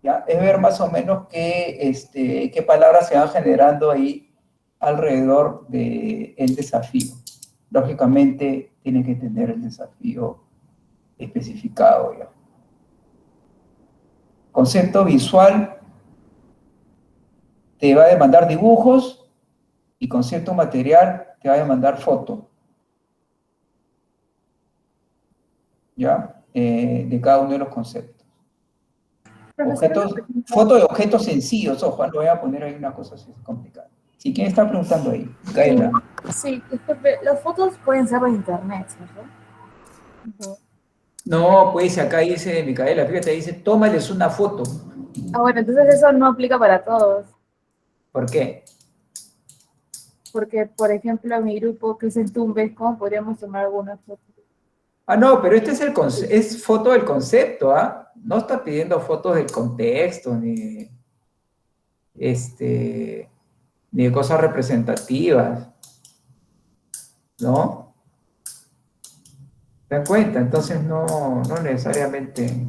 ¿Ya? Es ver más o menos qué palabras se van generando ahí alrededor del desafío. Lógicamente, tiene que tener el desafío especificado, ¿ya? Concepto visual te va a demandar dibujos y concepto material te va a demandar foto. ¿Ya? De cada uno de los conceptos. Foto de objetos sencillos, ojo, no voy a poner ahí una cosa así complicada. Si quién está preguntando ahí, Gaela. Sí, disculpe, las fotos pueden ser de internet, ¿cierto? No, pues acá dice Micaela, fíjate, dice, tómales una foto. Ah, bueno, entonces eso no aplica para todos. ¿Por qué? Porque, por ejemplo, mi grupo, que es el Tumbes, ¿cómo podríamos tomar algunas fotos? Ah, no, pero este es foto del concepto, ¿ah? No está pidiendo fotos del contexto, ni... ni de cosas representativas, ¿no? ¿Te dan cuenta? Entonces no necesariamente...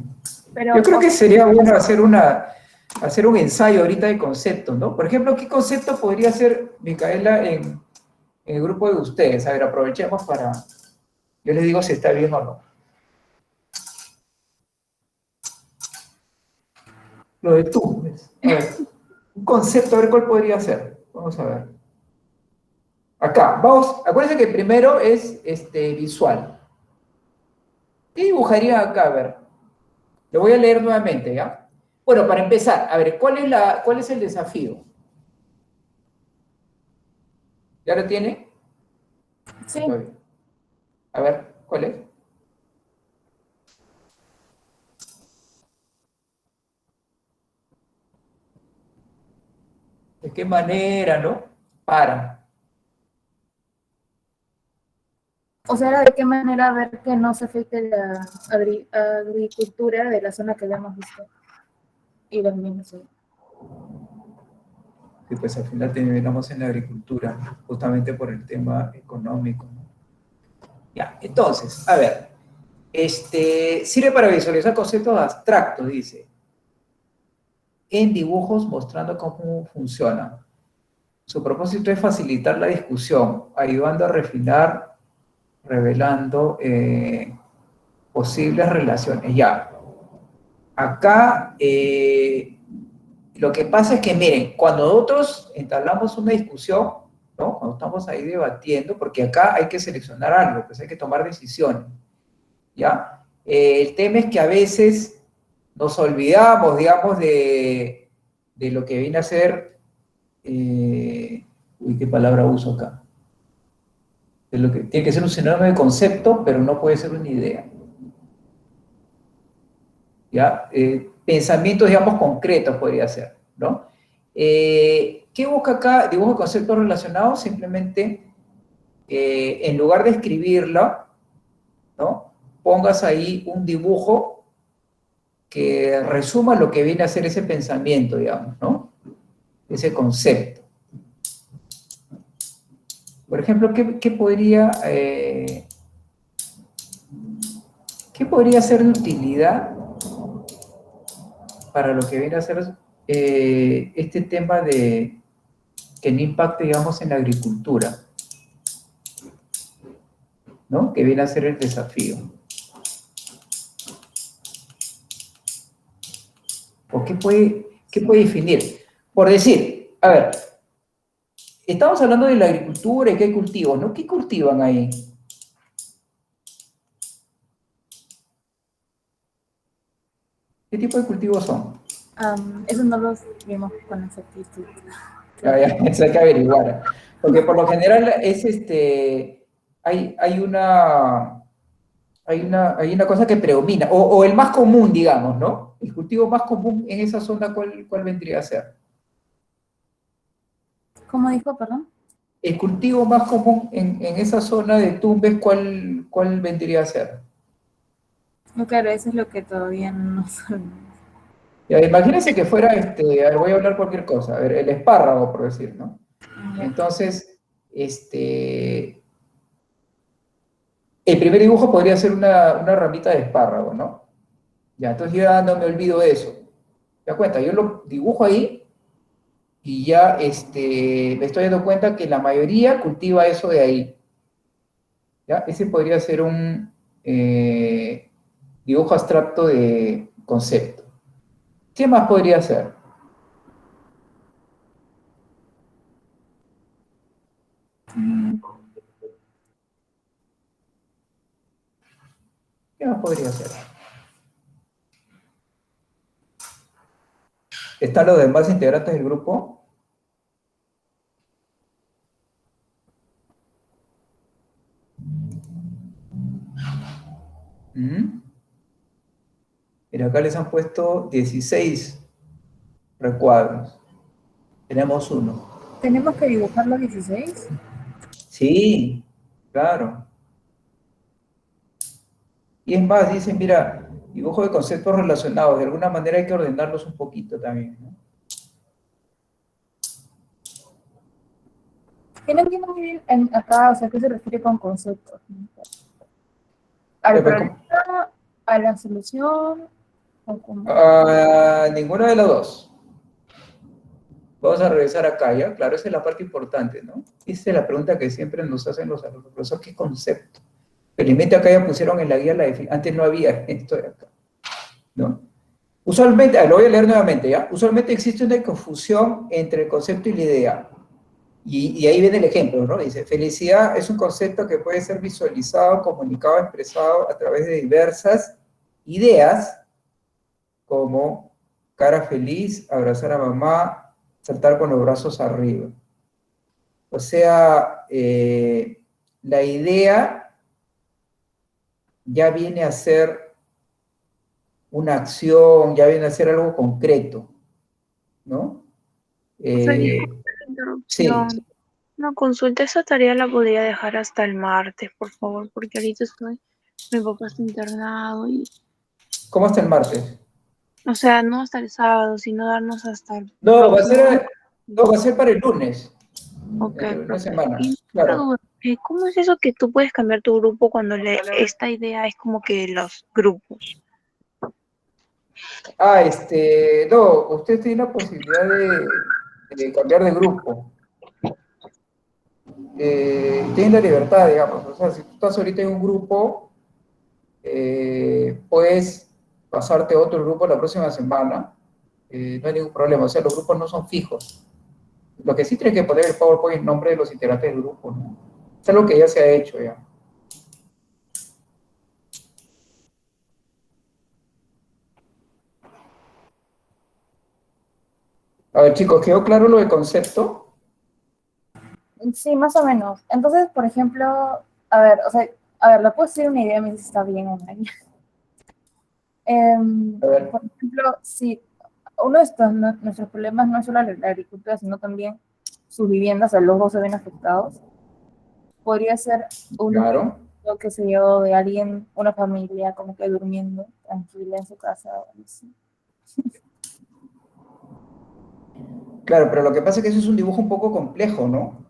Pero, Yo creo que sería bueno hacer un ensayo ahorita de conceptos, ¿no? Por ejemplo, ¿qué concepto podría ser, Micaela, en el grupo de ustedes? A ver, aprovechemos para... Yo les digo si está bien o no. Lo de tú. A ver, un concepto, a ver cuál podría ser. Vamos a ver. Acá, vamos, acuérdense que primero es visual. ¿Qué dibujaría acá? A ver, lo voy a leer nuevamente, ¿ya? Bueno, para empezar, a ver, ¿cuál es el desafío? ¿Ya lo tiene? sí, Todavía. A ver, ¿cuál es? ¿De qué manera, no? Para. o sea, ¿de qué manera ver que no se afecte la agricultura de la zona que habíamos visto? Y los mismos. Sí. Que pues al final terminamos en la agricultura, justamente por el tema económico, ¿no? Ya, entonces, a ver, sirve para visualizar conceptos abstractos, dice, en dibujos mostrando cómo funciona. Su propósito es facilitar la discusión, ayudando a refinar, revelando posibles relaciones. Ya, acá lo que pasa es que, miren, cuando nosotros entablamos una discusión, ¿no? Cuando estamos ahí debatiendo, porque acá hay que seleccionar algo, pues hay que tomar decisiones, ¿ya? El tema es que a veces nos olvidamos, digamos, de lo que viene a ser, uy, ¿qué palabra uso acá? De lo que tiene que ser un sinónimo de concepto, pero no puede ser una idea, ¿ya? Pensamientos, digamos, concretos podría ser, ¿no? ¿Qué busca acá? Dibujo conceptos relacionados, simplemente, en lugar de escribirlo, ¿no? Pongas ahí un dibujo que resuma lo que viene a ser ese pensamiento, digamos, ¿no? Ese concepto. Por ejemplo, ¿qué podría ser de utilidad para lo que viene a ser este tema de que no impacte, digamos, en la agricultura, ¿no? Que viene a ser el desafío. ¿O qué puede definir? Por decir, a ver, estamos hablando de la agricultura y que hay cultivos, ¿no? ¿Qué cultivan ahí? ¿Qué tipo de cultivos son? Eso no los vimos con exactitud. Eso hay que averiguar. Porque por lo general es hay una cosa que predomina, o el más común, digamos, ¿no? El cultivo más común en esa zona, ¿cuál vendría a ser? ¿Cómo dijo, perdón? El cultivo más común en esa zona de Tumbes, ¿cuál vendría a ser? No, claro, eso es lo que todavía no sabemos. Ya, imagínense que fuera, a ver, voy a hablar cualquier cosa, a ver, el espárrago, por decir, ¿no? Entonces, el primer dibujo podría ser una ramita de espárrago, ¿no? Ya, entonces yo ya no me olvido de eso. ¿Te das cuenta? Yo lo dibujo ahí y ya me estoy dando cuenta que la mayoría cultiva eso de ahí. ¿Ya? Ese podría ser un dibujo abstracto de concepto. ¿Qué más podría ser? ¿Qué más podría ser? ¿Están los demás integrantes del grupo? Mira, acá les han puesto 16 recuadros. Tenemos uno. ¿Tenemos que dibujar los 16? Sí, claro. Y es más, dicen, mira, dibujo de conceptos relacionados. De alguna manera hay que ordenarlos un poquito también, ¿no? Que no entiendo muy bien acá, o sea, ¿qué se refiere con conceptos? ¿Al problema, a la solución? ¿O cómo? Ninguna de las dos. Vamos a regresar acá, ¿ya? Claro, esa es la parte importante, ¿no? Esa es la pregunta que siempre nos hacen los alumnos, profesor, ¿qué concepto? Felizmente acá ya pusieron en la guía la definición, antes no había esto de acá, ¿no? Usualmente, lo voy a leer nuevamente, ¿ya? Usualmente existe una confusión entre el concepto y la idea. Y ahí viene el ejemplo, ¿no? Dice, felicidad es un concepto que puede ser visualizado, comunicado, expresado a través de diversas ideas, como cara feliz, abrazar a mamá, saltar con los brazos arriba. O sea, la idea ya viene a ser una acción, ya viene a ser algo concreto, ¿no? O sea, Sí, interrupción. Una consulta, esa tarea la podría dejar hasta el martes, por favor, porque ahorita mi papá está internado y, ¿cómo está el martes? o sea, no hasta el sábado, sino darnos hasta el No, próximo. va a ser para el lunes, Ok, dentro de una profe. semana, Y otra claro. duda, ¿cómo es eso que tú puedes cambiar tu grupo cuando esta idea es como que los grupos? No, usted tiene la posibilidad de cambiar de grupo. Tiene la libertad, digamos. O sea, si tú estás ahorita en un grupo, puedes pasarte a otro grupo la próxima semana. No hay ningún problema. O sea, los grupos no son fijos. Lo que sí tienes que poner el PowerPoint en nombre de los integrantes del grupo, ¿no? Es algo que ya se ha hecho, ya. A ver, chicos, ¿quedó claro lo de concepto? Sí, más o menos. Entonces, por ejemplo, a ver, o sea, a ver, le puedo decir una idea, me dice si está bien o mal. A ver, Por ejemplo, si uno de estos, nuestros problemas no es solo la agricultura, sino también sus viviendas, o sea, los dos se ven afectados, podría ser un claro. lo que se yo, de alguien, una familia como que durmiendo tranquila en su casa o algo así. Claro, pero lo que pasa es que eso es un dibujo un poco complejo, ¿no?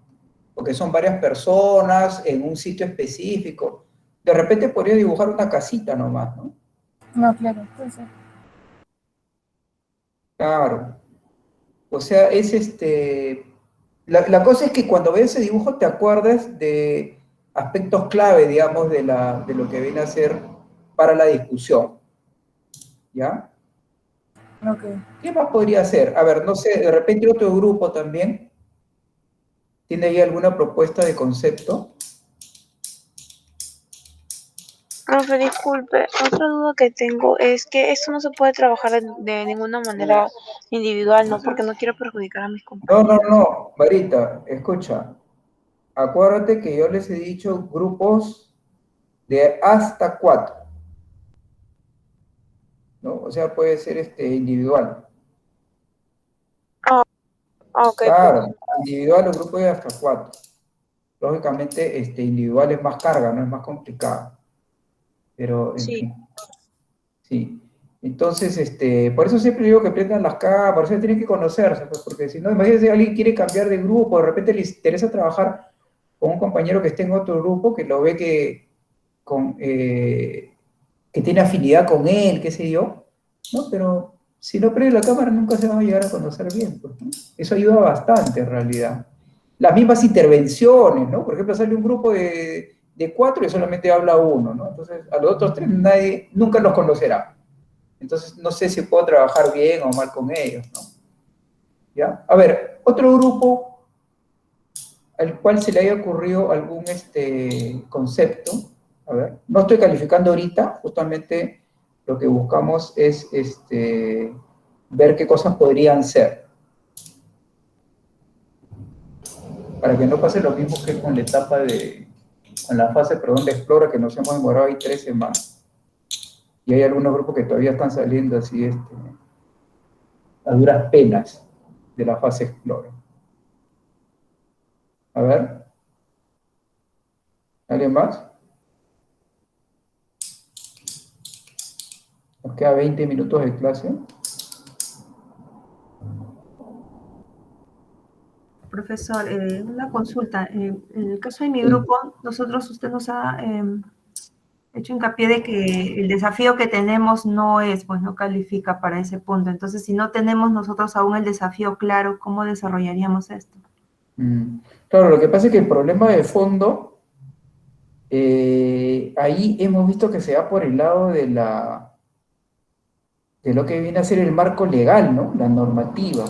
Porque son varias personas en un sitio específico. De repente podría dibujar una casita nomás, ¿no? No, claro, puede ser. Claro. O sea, es la cosa es que cuando ves ese dibujo te acuerdas de aspectos clave, digamos, de lo que viene a ser para la discusión, ¿ya? Ok. ¿Qué más podría ser? A ver, no sé, de repente otro grupo también tiene ahí alguna propuesta de concepto. Profe, disculpe, otra duda que tengo es que esto no se puede trabajar de ninguna manera individual, ¿no? Porque no quiero perjudicar a mis No, no, compañeros. no, Marita, escucha. Acuérdate que yo les he dicho grupos de hasta 4, ¿no? O sea, puede ser individual. Ah, ok, profe. Claro, individual o grupo de hasta 4. Lógicamente, individual es más carga, no es más complicado. Pero, en Sí. fin, sí. Entonces, por eso siempre digo que prendan las cámaras, por eso tienen que conocerse, pues, porque si no, imagínense, alguien quiere cambiar de grupo, de repente les interesa trabajar con un compañero que esté en otro grupo, que lo ve que tiene afinidad con él, qué sé yo, ¿no? Pero si no prende la cámara nunca se van a llegar a conocer bien, pues, ¿no? Eso ayuda bastante en realidad. Las mismas intervenciones, ¿no? Por ejemplo, sale un grupo de 4 y solamente habla uno, ¿no? Entonces, a los otros 3 nadie nunca los conocerá. Entonces, no sé si puedo trabajar bien o mal con ellos, ¿no? ¿Ya? A ver, otro grupo al cual se le haya ocurrido algún concepto. A ver, no estoy calificando ahorita, justamente lo que buscamos es ver qué cosas podrían ser, para que no pase lo mismo que con la etapa con la fase, perdón, de explora, que nos hemos demorado ahí 3 semanas. Y hay algunos grupos que todavía están saliendo así, a duras penas de la fase explora. A ver, ¿alguien más? Nos queda 20 minutos de clase. Profesor, una consulta. En el caso de mi grupo, usted nos ha hecho hincapié de que el desafío que tenemos no es, pues no califica para ese punto. Entonces, si no tenemos nosotros aún el desafío claro, ¿cómo desarrollaríamos esto? Claro, lo que pasa es que el problema de fondo, ahí hemos visto que se va por el lado de lo que viene a ser el marco legal, ¿no? La normativa.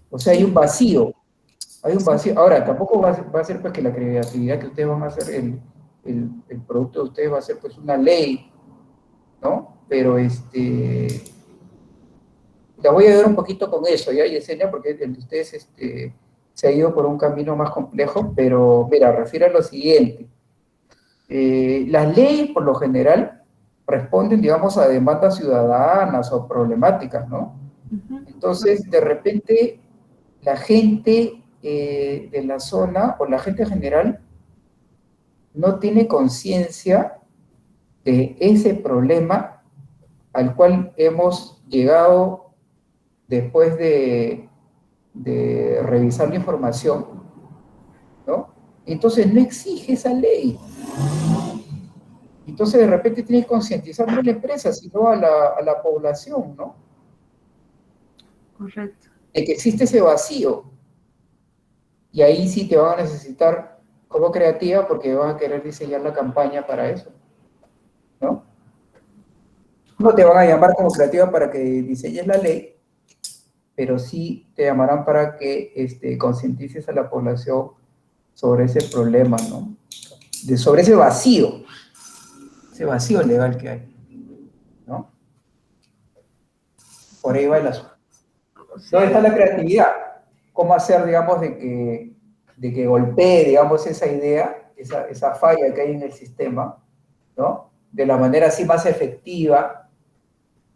O sea, hay un vacío. Hay un vacío. Ahora, tampoco va a ser pues que la creatividad que ustedes van a hacer, el producto de ustedes va a ser pues una ley, ¿no? Pero la voy a ayudar un poquito con eso, ¿ya, Yesenia? Porque el de ustedes se ha ido por un camino más complejo, pero mira, refiero a lo siguiente. Las leyes, por lo general, responden, digamos, a demandas ciudadanas o problemáticas, ¿no? Entonces, de repente, la gente de la zona o la gente en general no tiene conciencia de ese problema al cual hemos llegado después de revisar la información, ¿no? Entonces no exige esa ley. Entonces de repente tienes que concientizar no a la empresa, sino a la población, ¿no? Correcto. De que existe ese vacío. Y ahí sí te van a necesitar como creativa porque van a querer diseñar la campaña para eso, ¿no? No te van a llamar como creativa para que diseñes la ley, pero sí te llamarán para que concientices a la población sobre ese problema, ¿no? Sobre ese vacío legal que hay, ¿no? Por ahí va el asunto. ¿Dónde está la creatividad? ¿Cómo hacer, digamos, de que golpee, digamos, esa idea, esa falla que hay en el sistema, ¿no? De la manera así más efectiva,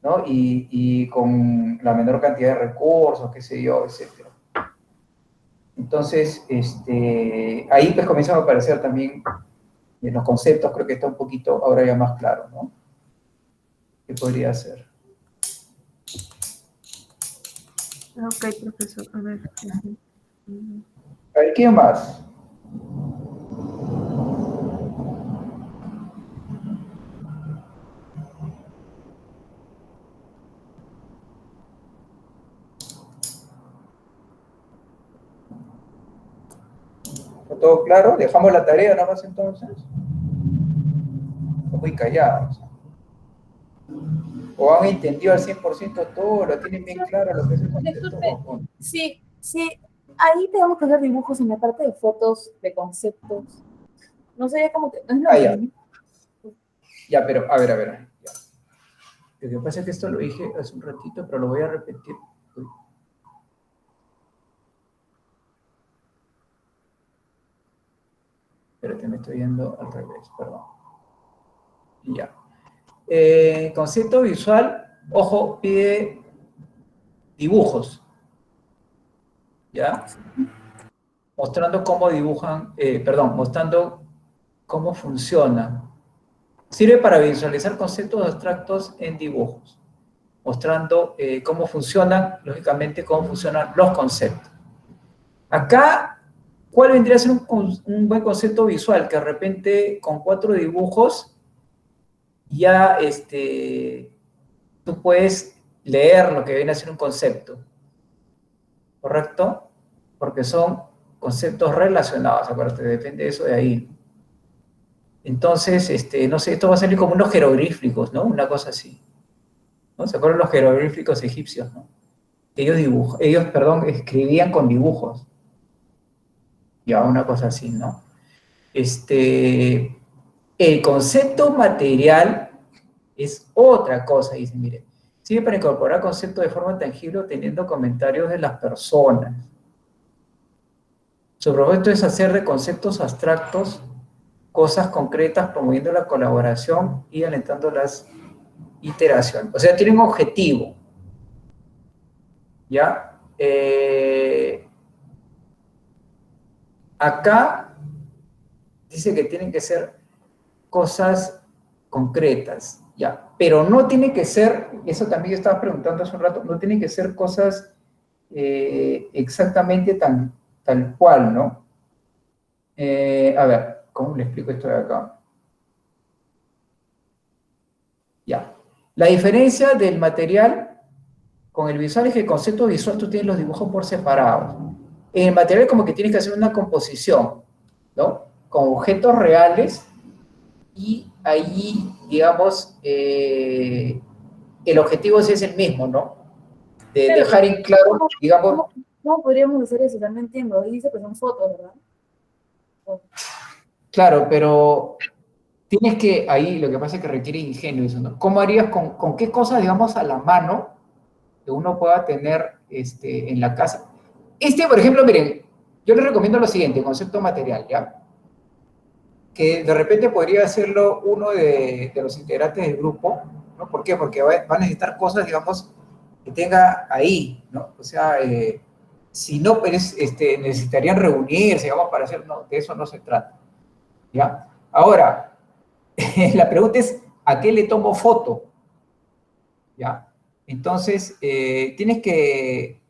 ¿no? Y con la menor cantidad de recursos, qué sé yo, etcétera. Entonces, ahí pues comienzan a aparecer también en los conceptos, creo que está un poquito ahora ya más claro, ¿no? ¿Qué podría ser? Ok, profesor, a ver. A ver, ¿quién más? ¿Está todo claro? ¿Dejamos la tarea nada más entonces? Están muy callados. ¿O han entendido al 100% todo? ¿Lo tienen bien claro lo que es el concepto? Disculpe, sí, ahí tenemos que hacer dibujos en la parte de fotos, de conceptos. No sé, como que no es lo Ya. mismo. Ya, pero, a ver. Ya. Lo que pasa es que esto lo dije hace un ratito, pero lo voy a repetir. Uy. Espérate, me estoy yendo al revés, perdón. Ya. Concepto visual, ojo, pide dibujos. ¿Ya? Mostrando cómo dibujan, mostrando cómo funciona. Sirve para visualizar conceptos abstractos en dibujos, mostrando cómo funcionan, lógicamente, cómo funcionan los conceptos. Acá, ¿cuál vendría a ser un buen concepto visual? Que de repente, con 4 dibujos, ya tú puedes leer lo que viene a ser un concepto, ¿correcto? Porque son conceptos relacionados, acuérdate, depende de eso de ahí. Entonces, no sé, esto va a salir como unos jeroglíficos, ¿no? Una cosa así, ¿no? ¿Se acuerdan los jeroglíficos egipcios, no? Ellos, escribían con dibujos. Ya, una cosa así, ¿no? El concepto material es otra cosa, dice, mire, sirve para incorporar conceptos de forma tangible obteniendo comentarios de las personas. Su propósito es hacer de conceptos abstractos cosas concretas, promoviendo la colaboración y alentando las iteraciones. O sea, tiene un objetivo, ¿ya? Acá dice que tienen que ser cosas concretas, ¿ya? Pero no tiene que ser, eso también yo estaba preguntando hace un rato, no tiene que ser cosas exactamente tal cual, ¿no? A ver, ¿cómo le explico esto de acá? Ya. La diferencia del material con el visual es que el concepto visual tú tienes los dibujos por separado. En el material como que tienes que hacer una composición, ¿no? Con objetos reales y ahí, digamos, el objetivo sí es el mismo, ¿no? De Claro, dejar en claro, digamos, ¿cómo podríamos hacer eso? También entiendo. Ahí dice que son fotos, ¿verdad? claro, pero tienes que, ahí lo que pasa es que requiere ingenio eso, ¿no? ¿Cómo harías con qué cosas, digamos, a la mano que uno pueda tener en la casa? Por ejemplo, miren, yo les recomiendo lo siguiente, concepto material, ¿ya? Que de repente podría hacerlo uno de los integrantes del grupo, ¿no? ¿Por qué? Porque va a necesitar cosas, digamos, que tenga ahí, ¿no? O sea, si no, pues, necesitarían reunirse, digamos, para hacer, no, de eso no se trata, ¿ya? Ahora, la pregunta es, ¿a qué le tomo foto? ¿Ya? Entonces, tienes que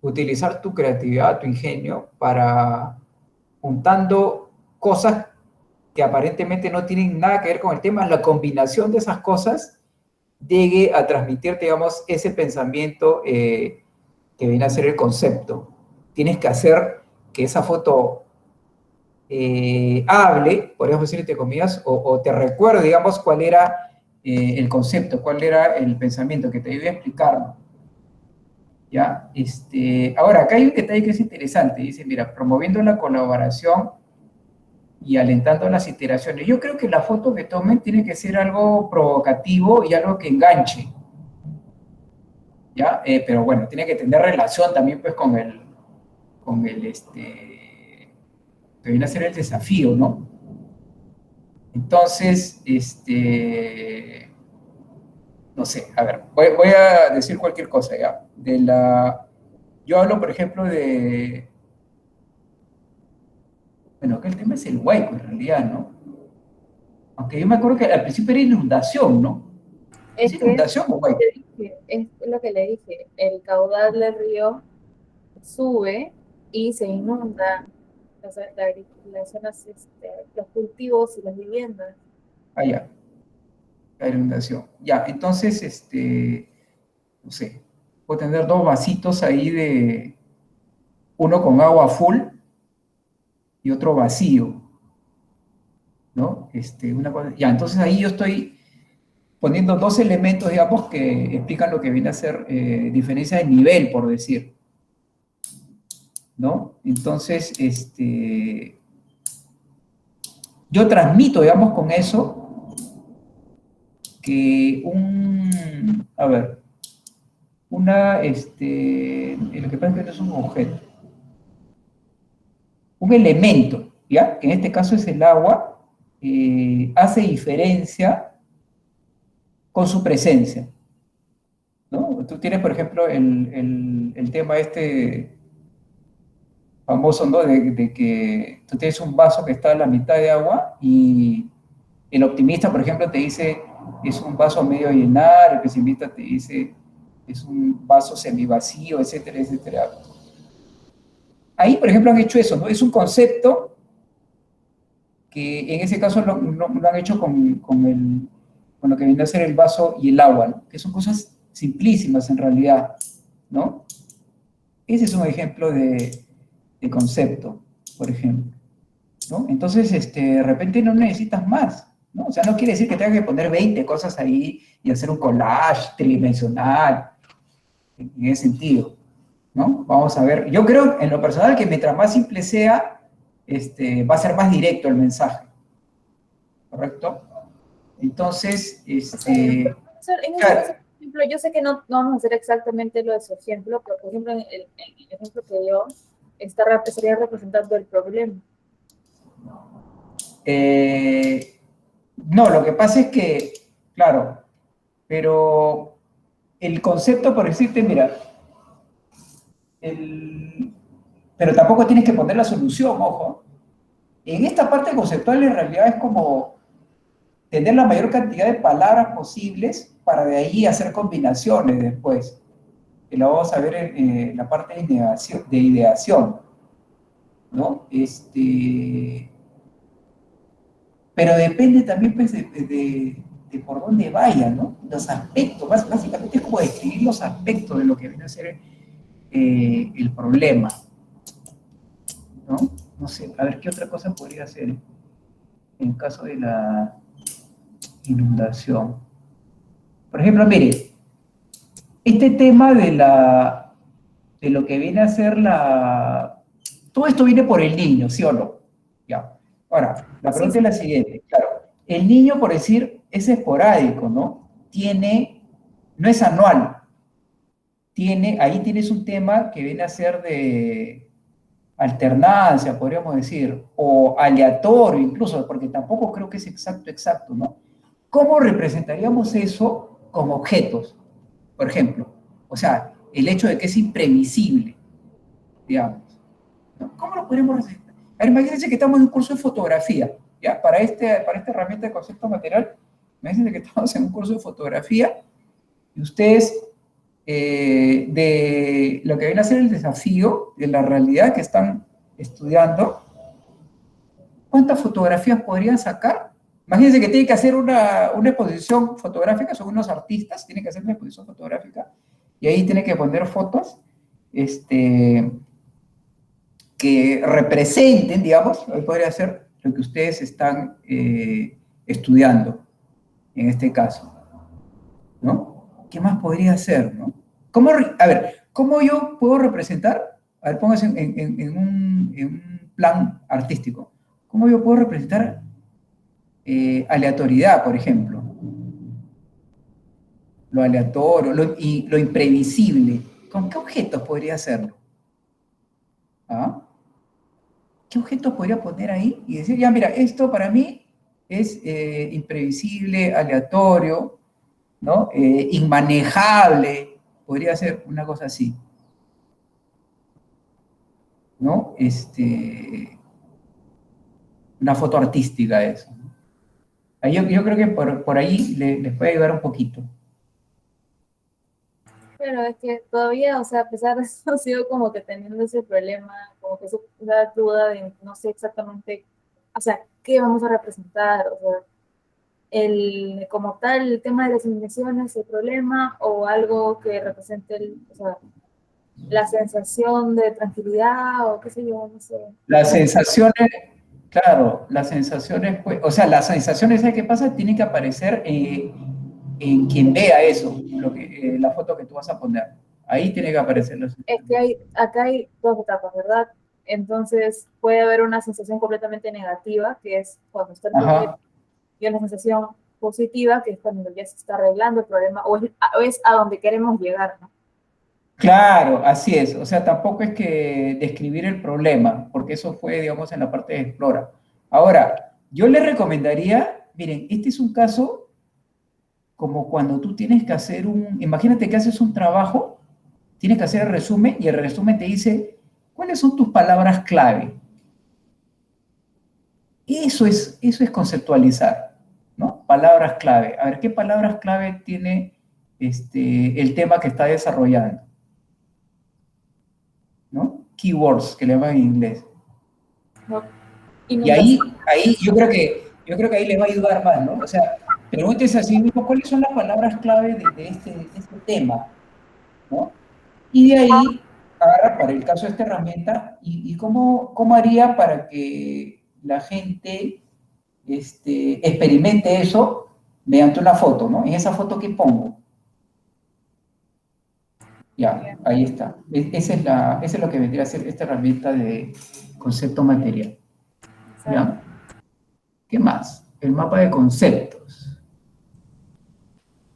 utilizar tu creatividad, tu ingenio, para juntando cosas que aparentemente no tienen nada que ver con el tema, la combinación de esas cosas llegue a transmitir, digamos, ese pensamiento que viene a ser el concepto. Tienes que hacer que esa foto hable, podríamos decir entre comillas, o te recuerde, digamos, cuál era el concepto, cuál era el pensamiento que te iba a explicar. ¿Ya? Ahora, acá hay un detalle que es interesante. Dice, mira, promoviendo la colaboración y alentando las iteraciones. Yo creo que la foto que tomen tiene que ser algo provocativo y algo que enganche. ¿Ya? Pero bueno, tiene que tener relación también pues que viene a ser el desafío, ¿no? Entonces, no sé, a ver, voy a decir cualquier cosa, ¿ya? Yo hablo, por ejemplo, bueno, que el tema es el hueco, en realidad, ¿no? Aunque yo me acuerdo que al principio era inundación, ¿no? ¿Es Es que inundación o hueco? es lo que le dije. El caudal del río sube y se inunda las zonas, los cultivos y las viviendas. Ah, ya, la inundación. Ya, entonces, no sé, puedo tener dos vasitos ahí uno con agua full y otro vacío, ¿no? Ya, entonces ahí yo estoy poniendo dos elementos, digamos, que explican lo que viene a ser diferencia de nivel, por decir, ¿no? Entonces, yo transmito, digamos, con eso que a ver, lo que pasa es que no es un objeto, un elemento, ¿ya? Que en este caso es el agua, hace diferencia con su presencia, ¿no? Tú tienes, por ejemplo, el tema famoso, ¿no? De que tú tienes un vaso que está a la mitad de agua y el optimista, por ejemplo, te dice es un vaso a medio llenar, el pesimista te dice es un vaso semivacío, etcétera, etcétera. Ahí, por ejemplo, han hecho eso, ¿no? Es un concepto que en ese caso lo han hecho con lo que viene a ser el vaso y el agua, ¿no? Que son cosas simplísimas en realidad, ¿no? Ese es un ejemplo de concepto, por ejemplo, ¿no? Entonces, de repente no necesitas más, ¿no? O sea, no quiere decir que tengas que poner 20 cosas ahí y hacer un collage tridimensional, en ese sentido, ¿no? Vamos a ver, yo creo en lo personal que mientras más simple sea, va a ser más directo el mensaje, ¿correcto? Entonces, Profesor, en ese claro, caso, por ejemplo, yo sé que no vamos a hacer exactamente lo de su ejemplo, pero por ejemplo, en el ejemplo que dio, estaría representando el problema. no, lo que pasa es que, claro, pero el concepto, por decirte, mira, pero tampoco tienes que poner la solución, ojo. En esta parte conceptual en realidad es como tener la mayor cantidad de palabras posibles para de ahí hacer combinaciones después. que la vamos a ver en la parte de ideación, ¿no? Pero depende también pues, de por dónde vaya, ¿no? Los aspectos, básicamente es como describir los aspectos de lo que viene a ser el problema, ¿no? No sé, a ver, ¿qué otra cosa podría ser en caso de la inundación? Por ejemplo, mire, este tema de lo que viene a ser todo esto viene por el niño, ¿sí o no? Ya. Ahora, la pregunta es la siguiente, claro, el niño, por decir, es esporádico, ¿no? No es anual, ahí tienes un tema que viene a ser de alternancia, podríamos decir, o aleatorio incluso, porque tampoco creo que es exacto, ¿no? ¿Cómo representaríamos eso como objetos? Por ejemplo, o sea, el hecho de que es imprevisible, digamos, ¿no? ¿Cómo lo podemos representar? A ver, imagínense que estamos en un curso de fotografía, ¿ya? Para esta herramienta de concepto material, imagínense que estamos en un curso de fotografía y ustedes, de lo que viene a ser el desafío, de la realidad que están estudiando, ¿cuántas fotografías podrían sacar? Imagínense que tienen que hacer una exposición fotográfica, son unos artistas, tienen que hacer una exposición fotográfica, y ahí tienen que poner fotos que representen, digamos, hoy podría ser lo que ustedes están estudiando, en este caso, ¿no? ¿Qué más podría ser, no? A ver, ¿cómo yo puedo representar? A ver, póngase en un plan artístico. ¿Cómo yo puedo representar aleatoriedad, por ejemplo? Lo aleatorio, lo imprevisible. ¿Con qué objetos podría hacerlo? ¿Ah? ¿Qué objetos podría poner ahí? Y decir, ya, mira, esto para mí es imprevisible, aleatorio, ¿no? Inmanejable, podría ser una cosa así, ¿no? Una foto artística eso. Ahí yo creo que por ahí les puede ayudar un poquito. Pero es que todavía, o sea, a pesar de eso, sigo como que teniendo ese problema, como que esa duda de no sé exactamente, o sea, qué vamos a representar, o sea, como tal, el tema de las inundaciones, el problema, o algo que represente o sea, la sensación de tranquilidad, o qué sé yo, no sé. Las sensaciones, claro, las sensaciones, pues, o sea, las sensaciones, ¿sabes qué pasa? Tienen que aparecer en quien vea eso, la foto que tú vas a poner. Ahí tiene que aparecer la sensación. Es que acá hay dos etapas, ¿verdad? Entonces puede haber una sensación completamente negativa, que es cuando está el problema, Ajá, y una sensación positiva, que es cuando ya se está arreglando el problema, o es a donde queremos llegar, ¿no? claro, así es. O sea, tampoco es que describir el problema, porque eso fue, digamos, en la parte de explora. Ahora, yo le recomendaría, miren, este es un caso como cuando tú tienes que hacer imagínate que haces un trabajo, tienes que hacer el resumen y el resumen te dice, ¿cuáles son tus palabras clave? Eso es conceptualizar, ¿no? Palabras clave. A ver, ¿qué palabras clave tiene el tema que está desarrollando? ¿No? Keywords, que le llaman en inglés. ¿No? Y ahí yo creo que ahí les va a ayudar más, ¿no? O sea, pregúntese a sí mismo cuáles son las palabras clave de este tema, ¿no? Y de ahí agarra para el caso de esta herramienta y cómo haría para que la gente experimente eso mediante una foto, ¿no? En esa foto que pongo. Ya, ahí está. Esa es lo que vendría a ser esta herramienta de concepto material. ¿Ya? ¿Qué más? El mapa de conceptos.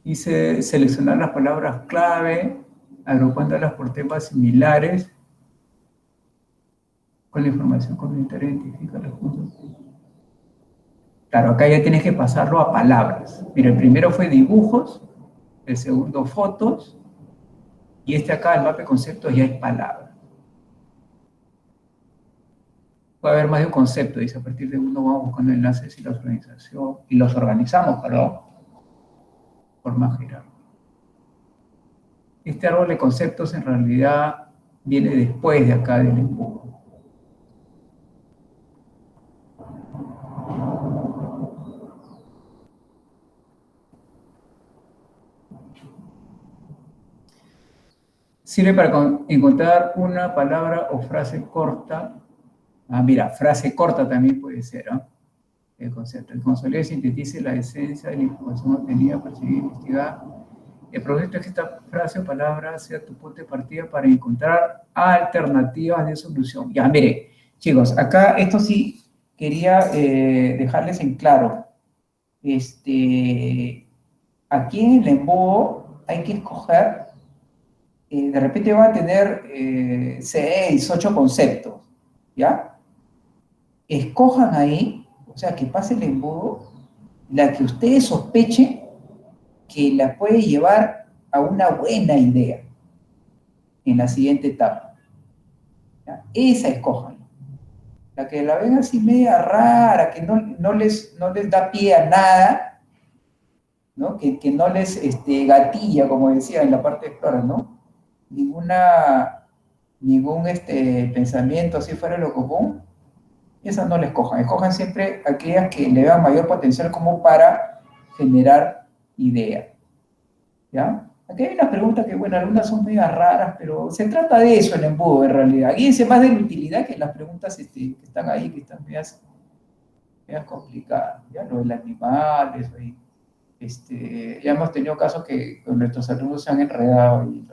Hice seleccionar las palabras clave, agrupándolas por temas similares, con la información complementaria identifica los puntos. Claro, acá ya tienes que pasarlo a palabras. Mira, el primero fue dibujos, el segundo fotos, y acá, el mapa de conceptos, ya es palabras. Puede haber más de un concepto, dice, a partir de uno vamos buscando enlaces y los organizamos, perdón, por más jerárquico. Este árbol de conceptos en realidad viene después de acá del embudo. Sirve para encontrar una palabra o frase corta. Ah, mira, frase corta también puede ser, ¿no? El concepto. El consolide y sintetice la esencia de la información obtenida, percibida, investigada. El propósito es que esta frase o palabra sea tu punto de partida para encontrar alternativas de solución. Ya, mire, chicos, acá esto sí quería dejarles en claro. Aquí en el embudo hay que escoger, de repente van a tener 6, 8 conceptos, ¿ya? Escojan ahí, o sea, que pase el embudo, la que ustedes sospechen que la puede llevar a una buena idea en la siguiente etapa. ¿Ya? Esa escojan. La que la ven así media rara, que no les da pie a nada, ¿no? Que no les gatilla, como decía en la parte de explorar, ¿no? Ningún pensamiento así fuera de lo común, esas no les escojan. Escojan siempre aquellas que le vean mayor potencial como para generar ideas. ¿Ya? Aquí hay unas preguntas que, bueno, algunas son medio raras, pero se trata de eso el embudo, en realidad. Guíense más de la utilidad que las preguntas que están ahí, que están medias complicadas. ¿Ya? Lo del animal, eso ahí. Ya hemos tenido casos que con nuestros alumnos se han enredado y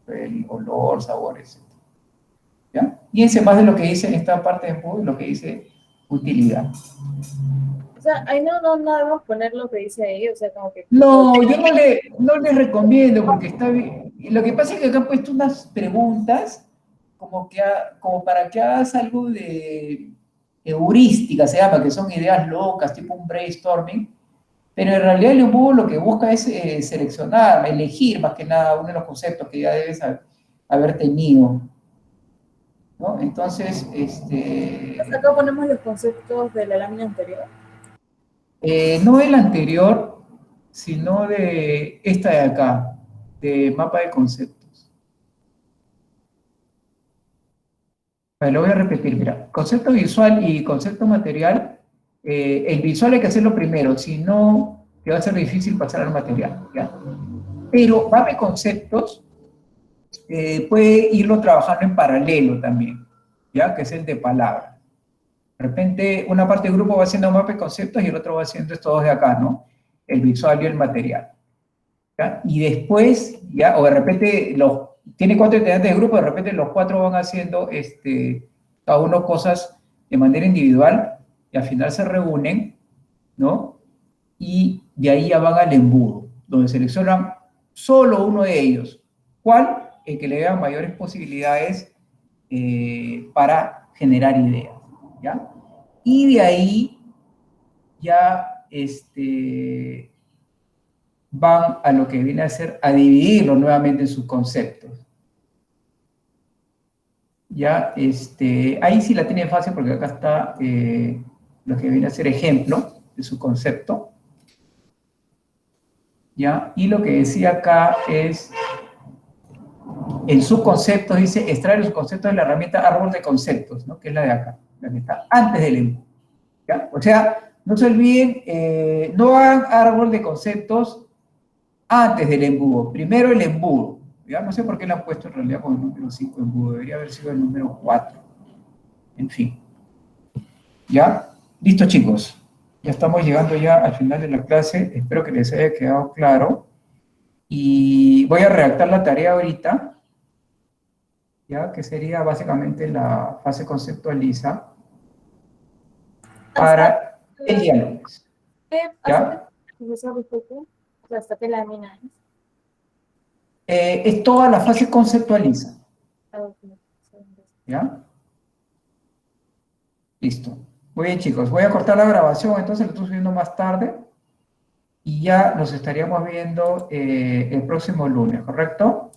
el olor, sabor, etc. ¿Ya? Guíense más de lo que dice en esta parte de embudo y lo que dice utilidad. O sea, ahí no debemos poner lo que dice ahí, o sea, como que... No, yo no les recomiendo porque está bien. Lo que pasa es que acá han puesto unas preguntas como para que hagas algo de heurística, se llama, que son ideas locas, tipo un brainstorming, pero en realidad el embudo lo que busca es seleccionar, elegir más que nada uno de los conceptos que ya debes haber tenido, ¿no? Entonces, Pues acá ponemos los conceptos de la lámina anterior. no el anterior, sino de esta de acá, de mapa de conceptos. Lo voy a repetir, mira, concepto visual y concepto material, el visual hay que hacerlo primero, si no, te va a ser difícil pasar al material, ¿ya? Pero mapa de conceptos puede irlo trabajando en paralelo también, ¿ya? Que es el de palabras. De repente, una parte del grupo va haciendo mapa de conceptos y el otro va haciendo estos dos de acá, ¿no? El visual y el material. ¿Ya? Y después, ¿ya? O de repente, tiene 4 integrantes de grupo, de repente los 4 van haciendo cada uno cosas de manera individual y al final se reúnen, ¿no? Y de ahí ya van al embudo, donde seleccionan solo uno de ellos. ¿Cuál? El que le dé mayores posibilidades para generar ideas, ¿ya? Y de ahí ya van a lo que viene a ser a dividirlo nuevamente en sus conceptos. Ya, ahí sí la tienen fácil porque acá está lo que viene a ser ejemplo de su concepto. ¿Ya? Y lo que decía acá es, en subconceptos dice, extraer los conceptos de la herramienta árbol de conceptos, ¿no? Que es la de acá, la que está antes del embudo. ¿Ya? O sea, no se olviden, no hagan árbol de conceptos antes del embudo, primero el embudo. ¿Ya? No sé por qué lo han puesto en realidad con el número 5 embudo, debería haber sido el número 4. En fin. ¿Ya? Listo, chicos. Ya estamos llegando ya al final de la clase, espero que les haya quedado claro. Y voy a redactar la tarea ahorita, ¿ya? Que sería básicamente la fase conceptualiza para el diálogo. ¿Ya? ¿Hasta qué lámina es? Es toda la fase conceptualiza. ¿Ya? Listo. Muy bien, chicos. Voy a cortar la grabación, entonces lo estoy subiendo más tarde. Y ya nos estaríamos viendo el próximo lunes, ¿correcto?